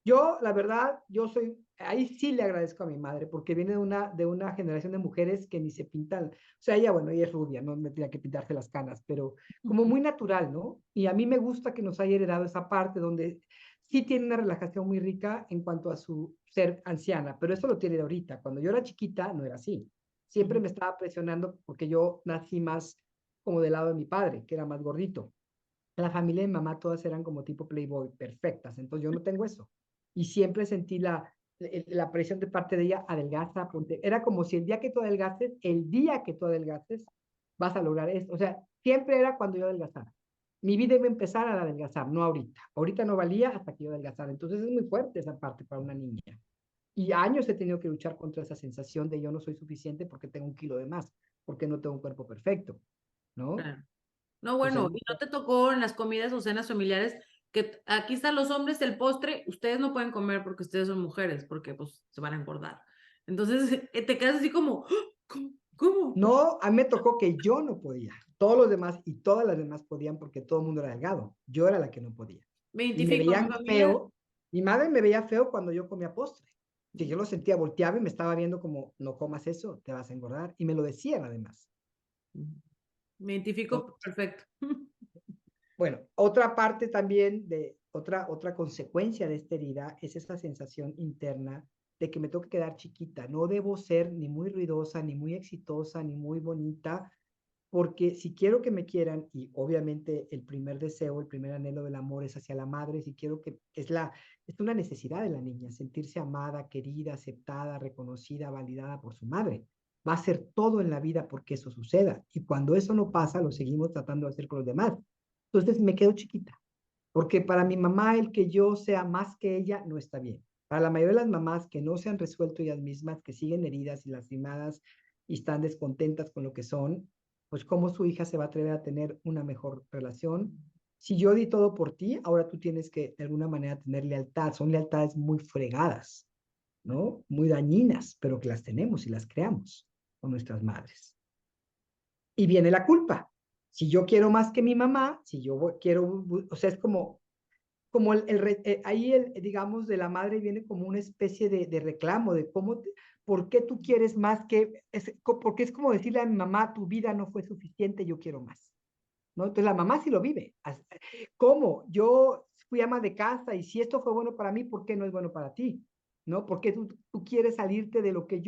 yo, la verdad, yo soy, ahí sí le agradezco a mi madre, porque viene de una generación de mujeres que ni se pintan, o sea, ella, bueno, ella es rubia, no me tenía que pintarse las canas, pero como muy natural, ¿no? Y a mí me gusta que nos haya heredado esa parte donde sí tiene una relajación muy rica en cuanto a su ser anciana, pero eso lo tiene de ahorita. Cuando yo era chiquita, no era así. Siempre me estaba presionando porque yo nací más como del lado de mi padre, que era más gordito. La familia de mi mamá todas eran como tipo Playboy, perfectas, entonces yo no tengo eso. Y siempre sentí la presión de parte de ella, adelgaza, ponte. Era como si el día que tú adelgaces, el día que tú adelgaces, vas a lograr esto. O sea, siempre era cuando yo adelgazara. Mi vida iba a empezar a adelgazar, no ahorita. Ahorita no valía hasta que yo adelgazara. Entonces es muy fuerte esa parte para una niña. Y años he tenido que luchar contra esa sensación de yo no soy suficiente porque tengo 1 kilo de más, porque no tengo un cuerpo perfecto, ¿no? Claro. No, Entonces, bueno, y no te tocó en las comidas o cenas familiares que aquí están los hombres, el postre, ustedes no pueden comer porque ustedes son mujeres, porque pues se van a engordar. Entonces te quedas así como, ¡ah! ¿Cómo? ¿Cómo? no, a mí me tocó que yo no podía. Todos los demás y todas las demás podían porque todo el mundo era delgado. Yo era la que no podía. Me Y me identifico, mi veían familia, feo. Mi madre me veía feo cuando yo comía postre. Que yo lo sentía, volteaba y me estaba viendo como, no comas eso, te vas a engordar. Y me lo decían además. me identifico perfecto. Bueno, otra parte también de otra consecuencia de esta herida es esa sensación interna de que me tengo que quedar chiquita. No debo ser ni muy ruidosa, ni muy exitosa, ni muy bonita, porque si quiero que me quieran, y obviamente el primer deseo, el primer anhelo del amor es hacia la madre, si quiero que es una necesidad de la niña, sentirse amada, querida, aceptada, reconocida, validada por su madre. Va a ser todo en la vida porque eso suceda. Y cuando eso no pasa, lo seguimos tratando de hacer con los demás. Entonces me quedo chiquita, porque para mi mamá el que yo sea más que ella no está bien. Para la mayoría de las mamás que no se han resuelto ellas mismas, que siguen heridas y lastimadas y están descontentas con lo que son, pues cómo su hija se va a atrever a tener una mejor relación. Si yo di todo por ti, ahora tú tienes que de alguna manera tener lealtad. Son lealtades muy fregadas, ¿no? Muy dañinas, pero que las tenemos y las creamos con nuestras madres. Y viene la culpa. Si yo quiero más que mi mamá, si yo quiero, o sea, es como ahí, digamos, de la madre viene como una especie de reclamo de por qué tú quieres más porque es como decirle a mi mamá, tu vida no fue suficiente, yo quiero más, ¿no? Entonces la mamá sí lo vive. ¿Cómo? Yo fui ama de casa y si esto fue bueno para mí, ¿por qué no es bueno para ti? ¿No? ¿Por qué tú quieres salirte de lo que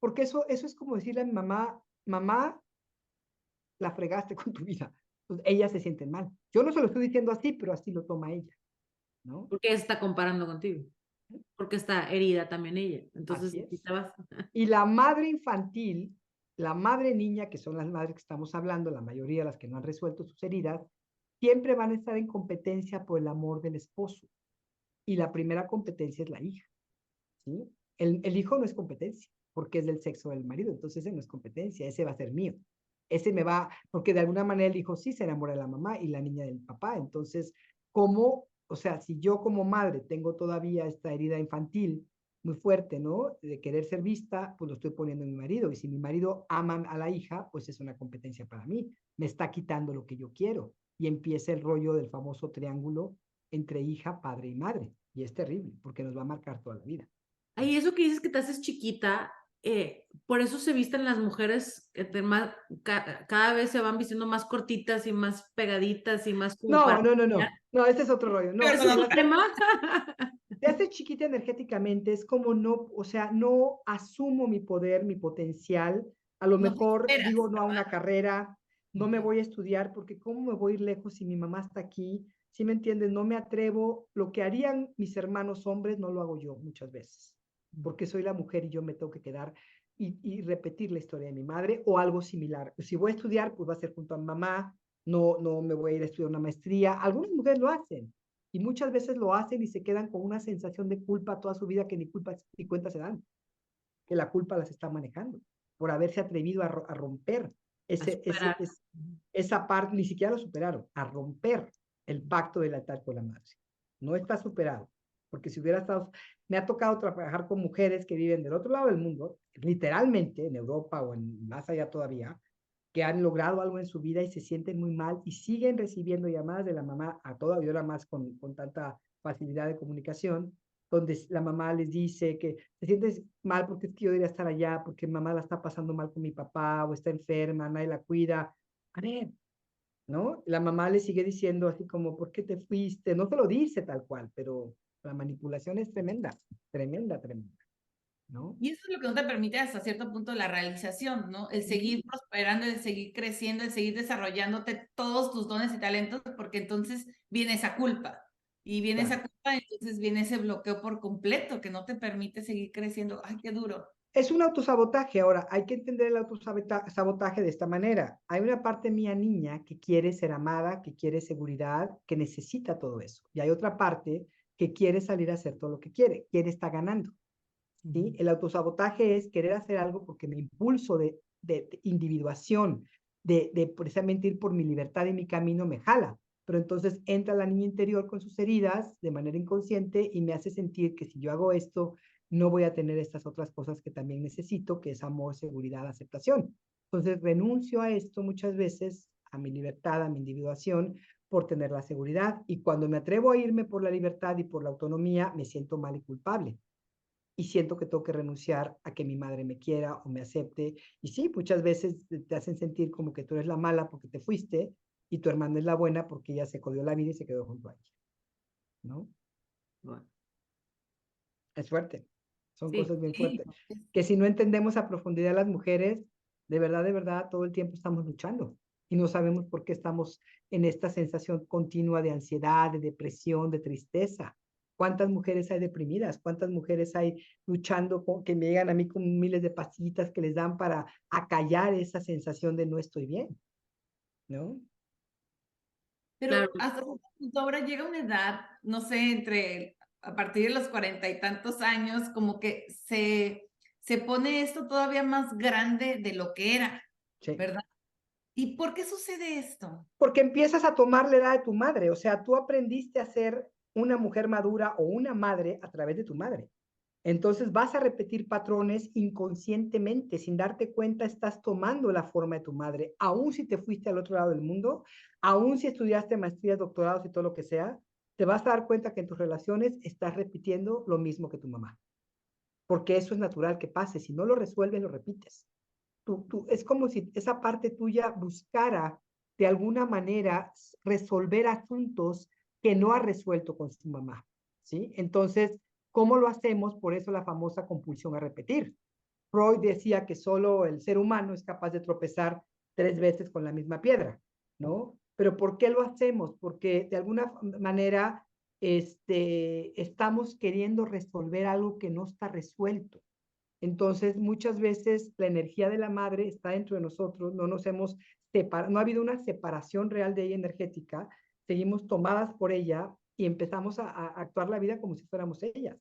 porque eso es como decirle a mi mamá, mamá, la fregaste con tu vida. Entonces, ellas se sienten mal. Yo no se lo estoy diciendo así, pero así lo toma ella, ¿no? ¿Por qué se está comparando contigo? Porque está herida también ella. Entonces, Así aquí es. te vas. Y la madre infantil, la madre niña, que son las madres que estamos hablando, la mayoría de las que no han resuelto sus heridas, siempre van a estar en competencia por el amor del esposo. Y la primera competencia es la hija, ¿sí? El hijo no es competencia, porque es del sexo del marido, entonces ese no es competencia, ese va a ser mío. Ese me va, porque de alguna manera el hijo sí se enamora de la mamá y la niña del papá. Entonces, ¿cómo? O sea, si yo como madre tengo todavía esta herida infantil muy fuerte, ¿no? De querer ser vista, pues lo estoy poniendo en mi marido. Y si mi marido ama a la hija, pues es una competencia para mí. Me está quitando lo que yo quiero. Y empieza el rollo del famoso triángulo entre hija, padre y madre. Y es terrible, porque nos va a marcar toda la vida. Ay, eso que dices que te haces chiquita, por eso se visten las mujeres, cada vez se van vistiendo más cortitas y más pegaditas y más como No, para... no, no, no. No, este es otro rollo. No, Pero el tema. te hace chiquita energéticamente, es como no, o sea, no asumo mi poder, mi potencial. A lo No te mejor esperas, digo no a ¿verdad? una carrera, no me Ujú. voy a estudiar, porque ¿cómo me voy a ir lejos si mi mamá está aquí? ¿Sí me entiendes? No me atrevo, lo que harían mis hermanos hombres no lo hago yo muchas veces, porque soy la mujer y yo me tengo que quedar y repetir la historia de mi madre o algo similar. Si voy a estudiar, pues va a ser junto a mi mamá, no me voy a ir a estudiar una maestría. Algunas mujeres lo hacen y muchas veces lo hacen y se quedan con una sensación de culpa toda su vida que ni culpa ni cuenta se dan, que la culpa las está manejando por haberse atrevido a romper A superar. esa parte, ni siquiera lo superaron, a romper el pacto de lealtad con la madre. No está superado, porque si hubiera estado, me ha tocado trabajar con mujeres que viven del otro lado del mundo, literalmente en Europa o en más allá todavía, que han logrado algo en su vida y se sienten muy mal y siguen recibiendo llamadas de la mamá a toda hora más con tanta facilidad de comunicación, donde la mamá les dice que se sientes mal porque es que yo debería estar allá, porque mamá la está pasando mal con mi papá o está enferma, nadie la cuida. A ver, ¿no? La mamá le sigue diciendo así como, ¿por qué te fuiste? No te lo dice tal cual, pero la manipulación es tremenda, tremenda, tremenda, ¿no? Y eso es lo que no te permite hasta cierto punto la realización, ¿no? El seguir prosperando, el seguir creciendo, el seguir desarrollándote todos tus dones y talentos, porque entonces viene esa culpa. Y viene Claro. esa culpa, entonces viene ese bloqueo por completo que no te permite seguir creciendo. Ay, qué duro. Es un autosabotaje. Ahora, hay que entender el autosabotaje de esta manera. Hay una parte mía niña que quiere ser amada, que quiere seguridad, que necesita todo eso. Y hay otra parte que quiere salir a hacer todo lo que quiere estar ganando. ¿Sí? El autosabotaje es querer hacer algo porque me impulso de individuación, de precisamente ir por mi libertad y mi camino me jala. Pero entonces entra la niña interior con sus heridas de manera inconsciente y me hace sentir que si yo hago esto, no voy a tener estas otras cosas que también necesito, que es amor, seguridad, aceptación. Entonces renuncio a esto muchas veces, a mi libertad, a mi individuación, por tener la seguridad. Y cuando me atrevo a irme por la libertad y por la autonomía, me siento mal y culpable y siento que tengo que renunciar a que mi madre me quiera o me acepte. Y sí, muchas veces te hacen sentir como que tú eres la mala porque te fuiste y tu hermana es la buena porque ella se jodió la vida y se quedó junto a ella, ¿no? Bueno, Es fuerte, son sí. cosas bien Sí, fuertes. Que si no entendemos a profundidad las mujeres, de verdad, todo el tiempo estamos luchando y no sabemos por qué estamos en esta sensación continua de ansiedad, de depresión, de tristeza. ¿Cuántas mujeres hay deprimidas? ¿Cuántas mujeres hay luchando que me llegan a mí con miles de pastillitas que les dan para acallar esa sensación de no estoy bien? ¿No? Claro, pero hasta cierto punto ahora llega una edad, no sé, a partir de los 40 y tantos años, como que se pone esto todavía más grande de lo que era, Sí. ¿verdad? ¿Y por qué sucede esto? Porque empiezas a tomar la edad de tu madre, o sea, tú aprendiste a ser una mujer madura o una madre a través de tu madre. Entonces vas a repetir patrones inconscientemente, sin darte cuenta, estás tomando la forma de tu madre, aun si te fuiste al otro lado del mundo, aun si estudiaste maestrías, doctorados y todo lo que sea, te vas a dar cuenta que en tus relaciones estás repitiendo lo mismo que tu mamá, porque eso es natural que pase, si no lo resuelves, lo repites. Es como si esa parte tuya buscara de alguna manera resolver asuntos que no ha resuelto con su mamá, ¿sí? Entonces, ¿cómo lo hacemos? Por eso la famosa compulsión a repetir. Freud decía que solo el ser humano es capaz de tropezar 3 veces con la misma piedra, ¿no? Pero ¿por qué lo hacemos? Porque de alguna manera estamos queriendo resolver algo que no está resuelto. Entonces, muchas veces la energía de la madre está dentro de nosotros, no nos hemos separado, no ha habido una separación real de ella energética, seguimos tomadas por ella y empezamos a actuar la vida como si fuéramos ellas,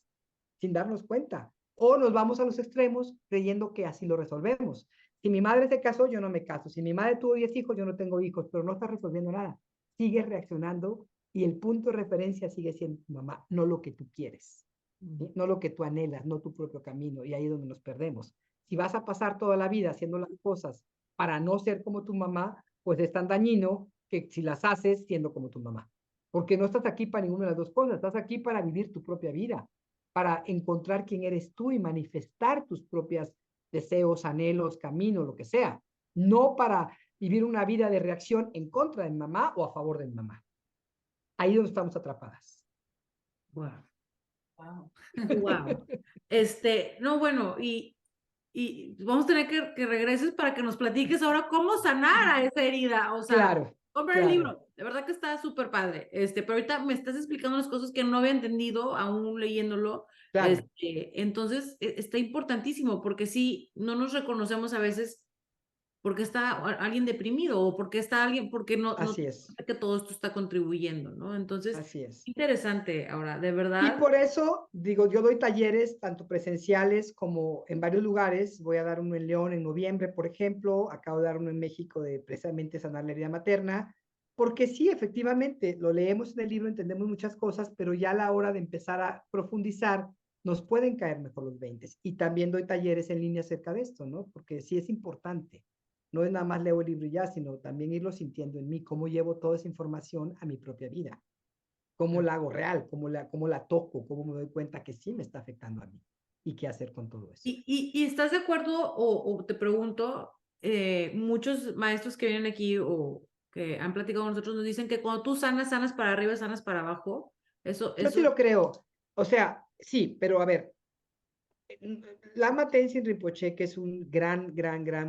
sin darnos cuenta. O nos vamos a los extremos creyendo que así lo resolvemos. Si mi madre se casó, yo no me caso. Si mi madre tuvo 10 hijos, yo no tengo hijos, pero no está resolviendo nada. Sigues reaccionando y el punto de referencia sigue siendo tu mamá, no lo que tú quieres. ¿Sí? No lo que tú anhelas, no tu propio camino, y ahí es donde nos perdemos. Si vas a pasar toda la vida haciendo las cosas para no ser como tu mamá, pues es tan dañino que si las haces siendo como tu mamá. Porque no estás aquí para ninguna de las dos cosas, estás aquí para vivir tu propia vida, para encontrar quién eres tú y manifestar tus propios deseos, anhelos, camino, lo que sea. No para vivir una vida de reacción en contra de mamá o a favor de mamá. Ahí es donde estamos atrapadas. wow. Wow. Wow. No, bueno, y vamos a tener que regreses para que nos platiques ahora cómo sanar a esa herida. O sea, Claro. compren el Claro, libro, de verdad que está súper padre. Pero ahorita me estás explicando las cosas que no había entendido aún leyéndolo. claro, Entonces, está importantísimo porque sí, no nos reconocemos a veces porque está alguien deprimido o porque está alguien, porque no así es, que todo esto está contribuyendo, ¿no? Entonces, así es. interesante ahora, de Y verdad. por eso, digo, yo doy talleres tanto presenciales como en varios lugares. Voy a dar uno en León en noviembre, por ejemplo. Acabo de dar uno en México de precisamente sanar la herida materna. Porque sí, efectivamente, lo leemos en el libro, entendemos muchas cosas, pero ya a la hora de empezar a profundizar, nos pueden caer mejor los 20. Y también doy talleres en línea acerca de esto, ¿no? Porque sí es importante. No es nada más leo el libro y ya, sino también irlo sintiendo en mí, cómo llevo toda esa información a mi propia vida, cómo la hago real, cómo la toco, cómo me doy cuenta que sí me está afectando a mí y qué hacer con todo eso. ¿Y estás de acuerdo o te pregunto, muchos maestros que vienen aquí o que han platicado con nosotros nos dicen que cuando tú sanas, sanas para arriba, sanas para abajo? Yo sí Eso, lo creo. O sea, sí, pero a ver, Lama Tenzin Rinpoche, que es un gran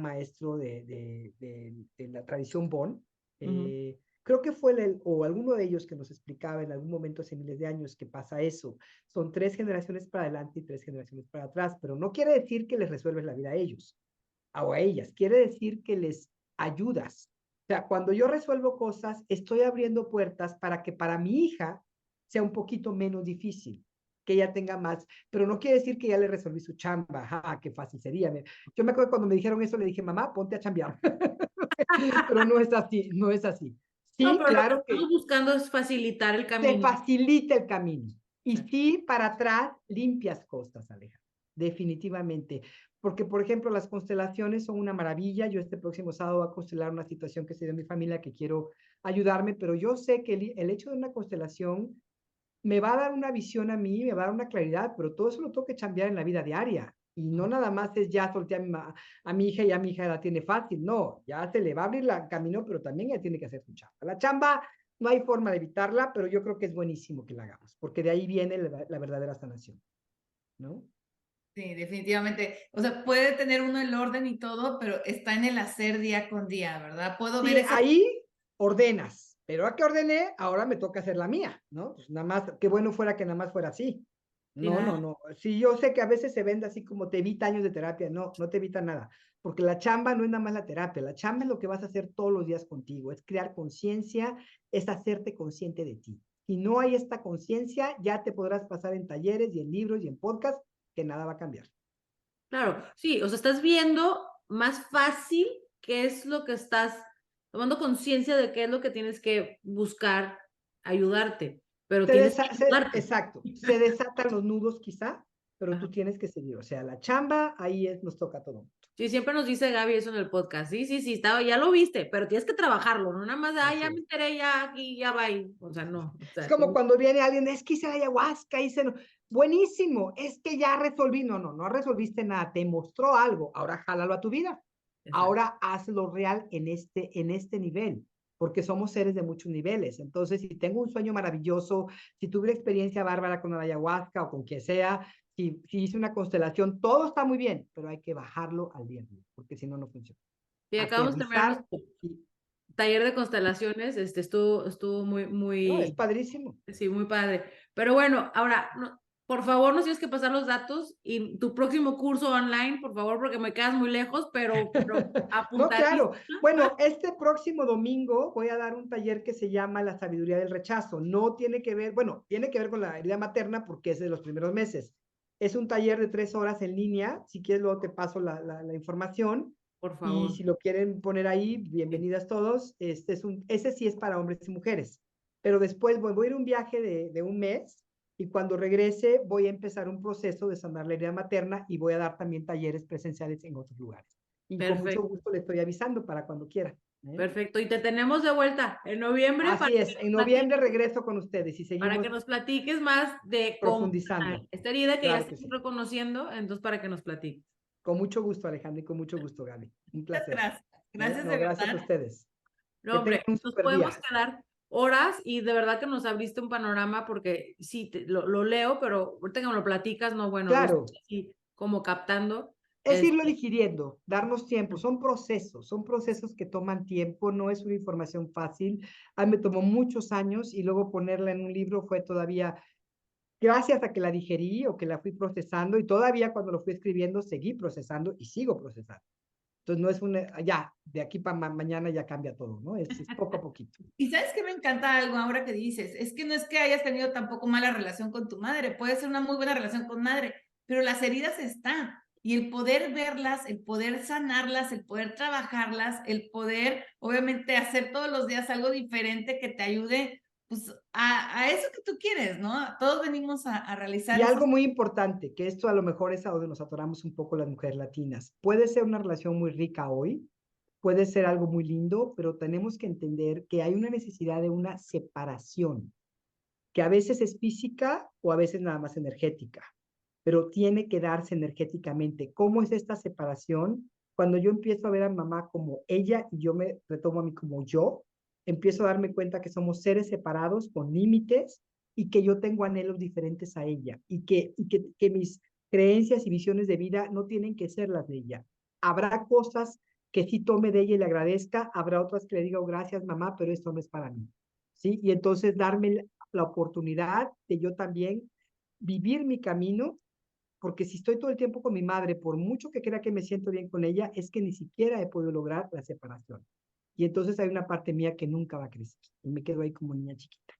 maestro de la tradición Bon, ujú. creo que fue o alguno de ellos que nos explicaba en algún momento hace miles de años que pasa eso. Son 3 generaciones para adelante y 3 generaciones para atrás, pero no quiere decir que les resuelves la vida a ellos o a ellas, quiere decir que les ayudas. O sea, cuando yo resuelvo cosas, estoy abriendo puertas para que para mi hija sea un poquito menos difícil, que ella tenga más, pero no quiere decir que ya le resolví su chamba, ajá, qué fácil sería. Yo me acuerdo cuando me dijeron eso, le dije, mamá, ponte a chambear, pero no es así, no es así. No, Sí, pero lo que claro estamos que buscando es facilitar el te camino. facilita el camino. Y Sí. sí, para atrás, limpias costas, Aleja, definitivamente. Porque, por ejemplo, las constelaciones son una maravilla. Yo este próximo sábado voy a constelar una situación que se dio en mi familia que quiero ayudarme, pero yo sé que el hecho de una constelación me va a dar una visión a mí, me va a dar una claridad, pero todo eso lo tengo que cambiar en la vida diaria. Y no nada más es ya solté a mi hija y ya mi hija la tiene fácil, no, ya se le va a abrir el camino, pero también ella tiene que hacer su chamba. La chamba no hay forma de evitarla, pero yo creo que es buenísimo que la hagamos, porque de ahí viene la verdadera sanación, ¿no? Sí, definitivamente. O sea, puede tener uno el orden y todo, pero está en el hacer día con día, ¿verdad? Puedo ver Sí, esa. ahí ordenas, pero a que ordené, ahora me toca hacer la mía, ¿no? Pues nada más, qué bueno fuera que nada más fuera así. Sí, No, no, no. Sí, yo sé que a veces se vende así como te evita años de terapia. No, no te evita nada. Porque la chamba no es nada más la terapia. La chamba es lo que vas a hacer todos los días contigo. Es crear conciencia, es hacerte consciente de ti. Si no hay esta conciencia, ya te podrás pasar en talleres y en libros y en podcasts, que nada va a cambiar. claro, sí, o sea, estás viendo más fácil qué es lo que estás tomando conciencia de qué es lo que tienes que buscar ayudarte, pero tienes que ayudarte. Exacto. Se desatan los nudos quizá, pero Ajá. tú tienes que seguir. O sea, la chamba, ahí es, nos toca todo. Sí, siempre nos dice Gaby eso en el podcast. Sí, sí, sí, estaba, ya lo viste, pero tienes que trabajarlo, no nada más, Así ya me es. enteré, ya aquí, ya va. O sea, Así es. no, o Es sea, como cuando viene alguien, es que hice la ayahuasca, hice, buenísimo, es que ya resolví, no resolviste nada, te mostró algo, ahora jálalo a tu vida, exacto. ahora hazlo real en este nivel, porque somos seres de muchos niveles, entonces si tengo un sueño maravilloso, si tuve una experiencia bárbara con la ayahuasca o con quien sea, si hice una constelación, todo está muy bien, pero hay que bajarlo al día, porque si no, no funciona. Sí, acabamos de terminar Aterrizar, nuestro y, taller de constelaciones, estuvo muy, no, es muy, padrísimo. sí, muy padre. Pero bueno, ahora, por favor, nos tienes que pasar los datos y tu próximo curso online, por favor, porque me quedas muy lejos, pero No, claro. apuntadísima. Bueno, este próximo domingo voy a dar un taller que se llama La sabiduría del rechazo. No tiene que ver, bueno, tiene que ver con la herida materna porque es de los primeros meses. Es un taller de 3 horas en línea. Si quieres, luego te paso la información. Por Y favor. si lo quieren poner ahí, Sí. bienvenidas todos. Ese sí es para hombres y mujeres. Pero después voy a ir un viaje de un mes y cuando regrese voy a empezar un proceso de sanar la herida materna y voy a dar también talleres presenciales en otros lugares. Y con mucho Perfecto, gusto le estoy avisando para cuando quiera. ¿Eh? perfecto. Y te tenemos de vuelta en noviembre Así es, en noviembre regreso con ustedes y para que seguimos nos platiques más de cómo sanar profundizando. esta herida que ya Claro estás que sí. reconociendo, entonces para que nos platiques. Con mucho gusto, Alejandro, y con mucho gusto, Gaby. Un Muchas placer. gracias. Gracias No, de gracias a verdad. ustedes. No, Que tengan hombre, un nos super podemos día. quedar horas y de verdad que nos abriste un panorama porque sí, lo leo, pero ahorita que me lo platicas, no, bueno, lo Claro, estoy así como captando. Es irlo Este, digiriendo, darnos tiempo, son procesos que toman tiempo, no es una información fácil. A mí me tomó muchos años y luego ponerla en un libro fue todavía, gracias a que la digerí o que la fui procesando y todavía cuando lo fui escribiendo seguí procesando y sigo procesando. Entonces no es una, ya, de aquí para mañana ya cambia todo, ¿no? Es poco a poquito. Y sabes que me encanta algo ahora que dices, es que no es que hayas tenido tampoco mala relación con tu madre, puede ser una muy buena relación con madre, pero las heridas están. Y el poder verlas, el poder sanarlas, el poder trabajarlas, el poder, obviamente, hacer todos los días algo diferente que te ayude pues, a eso que tú quieres, ¿no? Todos venimos a realizar Y esos. algo muy importante, que esto a lo mejor es a donde nos atoramos un poco las mujeres latinas. Puede ser una relación muy rica hoy, puede ser algo muy lindo, pero tenemos que entender que hay una necesidad de una separación, que a veces es física o a veces nada más energética, pero tiene que darse energéticamente. ¿Cómo es esta separación? Cuando yo empiezo a ver a mamá como ella y yo me retomo a mí como yo, empiezo a darme cuenta que somos seres separados con límites y que yo tengo anhelos diferentes a ella y que mis creencias y visiones de vida no tienen que ser las de ella. Habrá cosas que sí tome de ella y le agradezca, habrá otras que le diga, oh, gracias mamá, pero esto no es para mí. ¿Sí? Y entonces darme la oportunidad de yo también vivir mi camino, porque si estoy todo el tiempo con mi madre, por mucho que crea que me siento bien con ella, es que ni siquiera he podido lograr la separación. Y entonces hay una parte mía que nunca va a crecer y me quedo ahí como niña chiquita,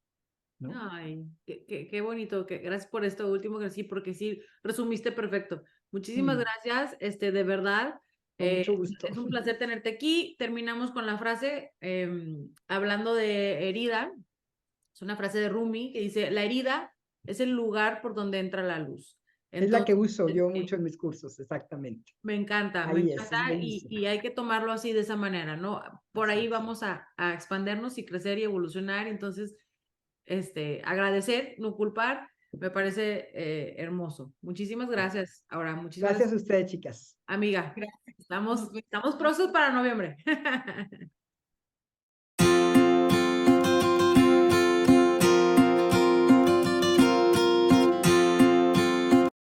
¿no? ay, qué bonito, gracias por esto último que sí, porque sí, resumiste perfecto. Muchísimas Mm, gracias, de verdad, con mucho gusto. es un placer tenerte aquí. Terminamos con la frase, hablando de herida, es una frase de Rumi que dice, la herida es el lugar por donde entra la luz. Es la que Entonces, uso yo mucho en mis cursos, exactamente. me Ahí es encanta y bellísima. hay que tomarlo así de esa manera, ¿no? Por Así ahí es. vamos a expandernos y crecer y evolucionar, entonces agradecer, no culpar, me parece hermoso. Muchísimas gracias, ahora, muchísimas Gracias gracias, a ustedes, chicas. amiga. Gracias. Estamos, Nos vemos. estamos próximos para noviembre.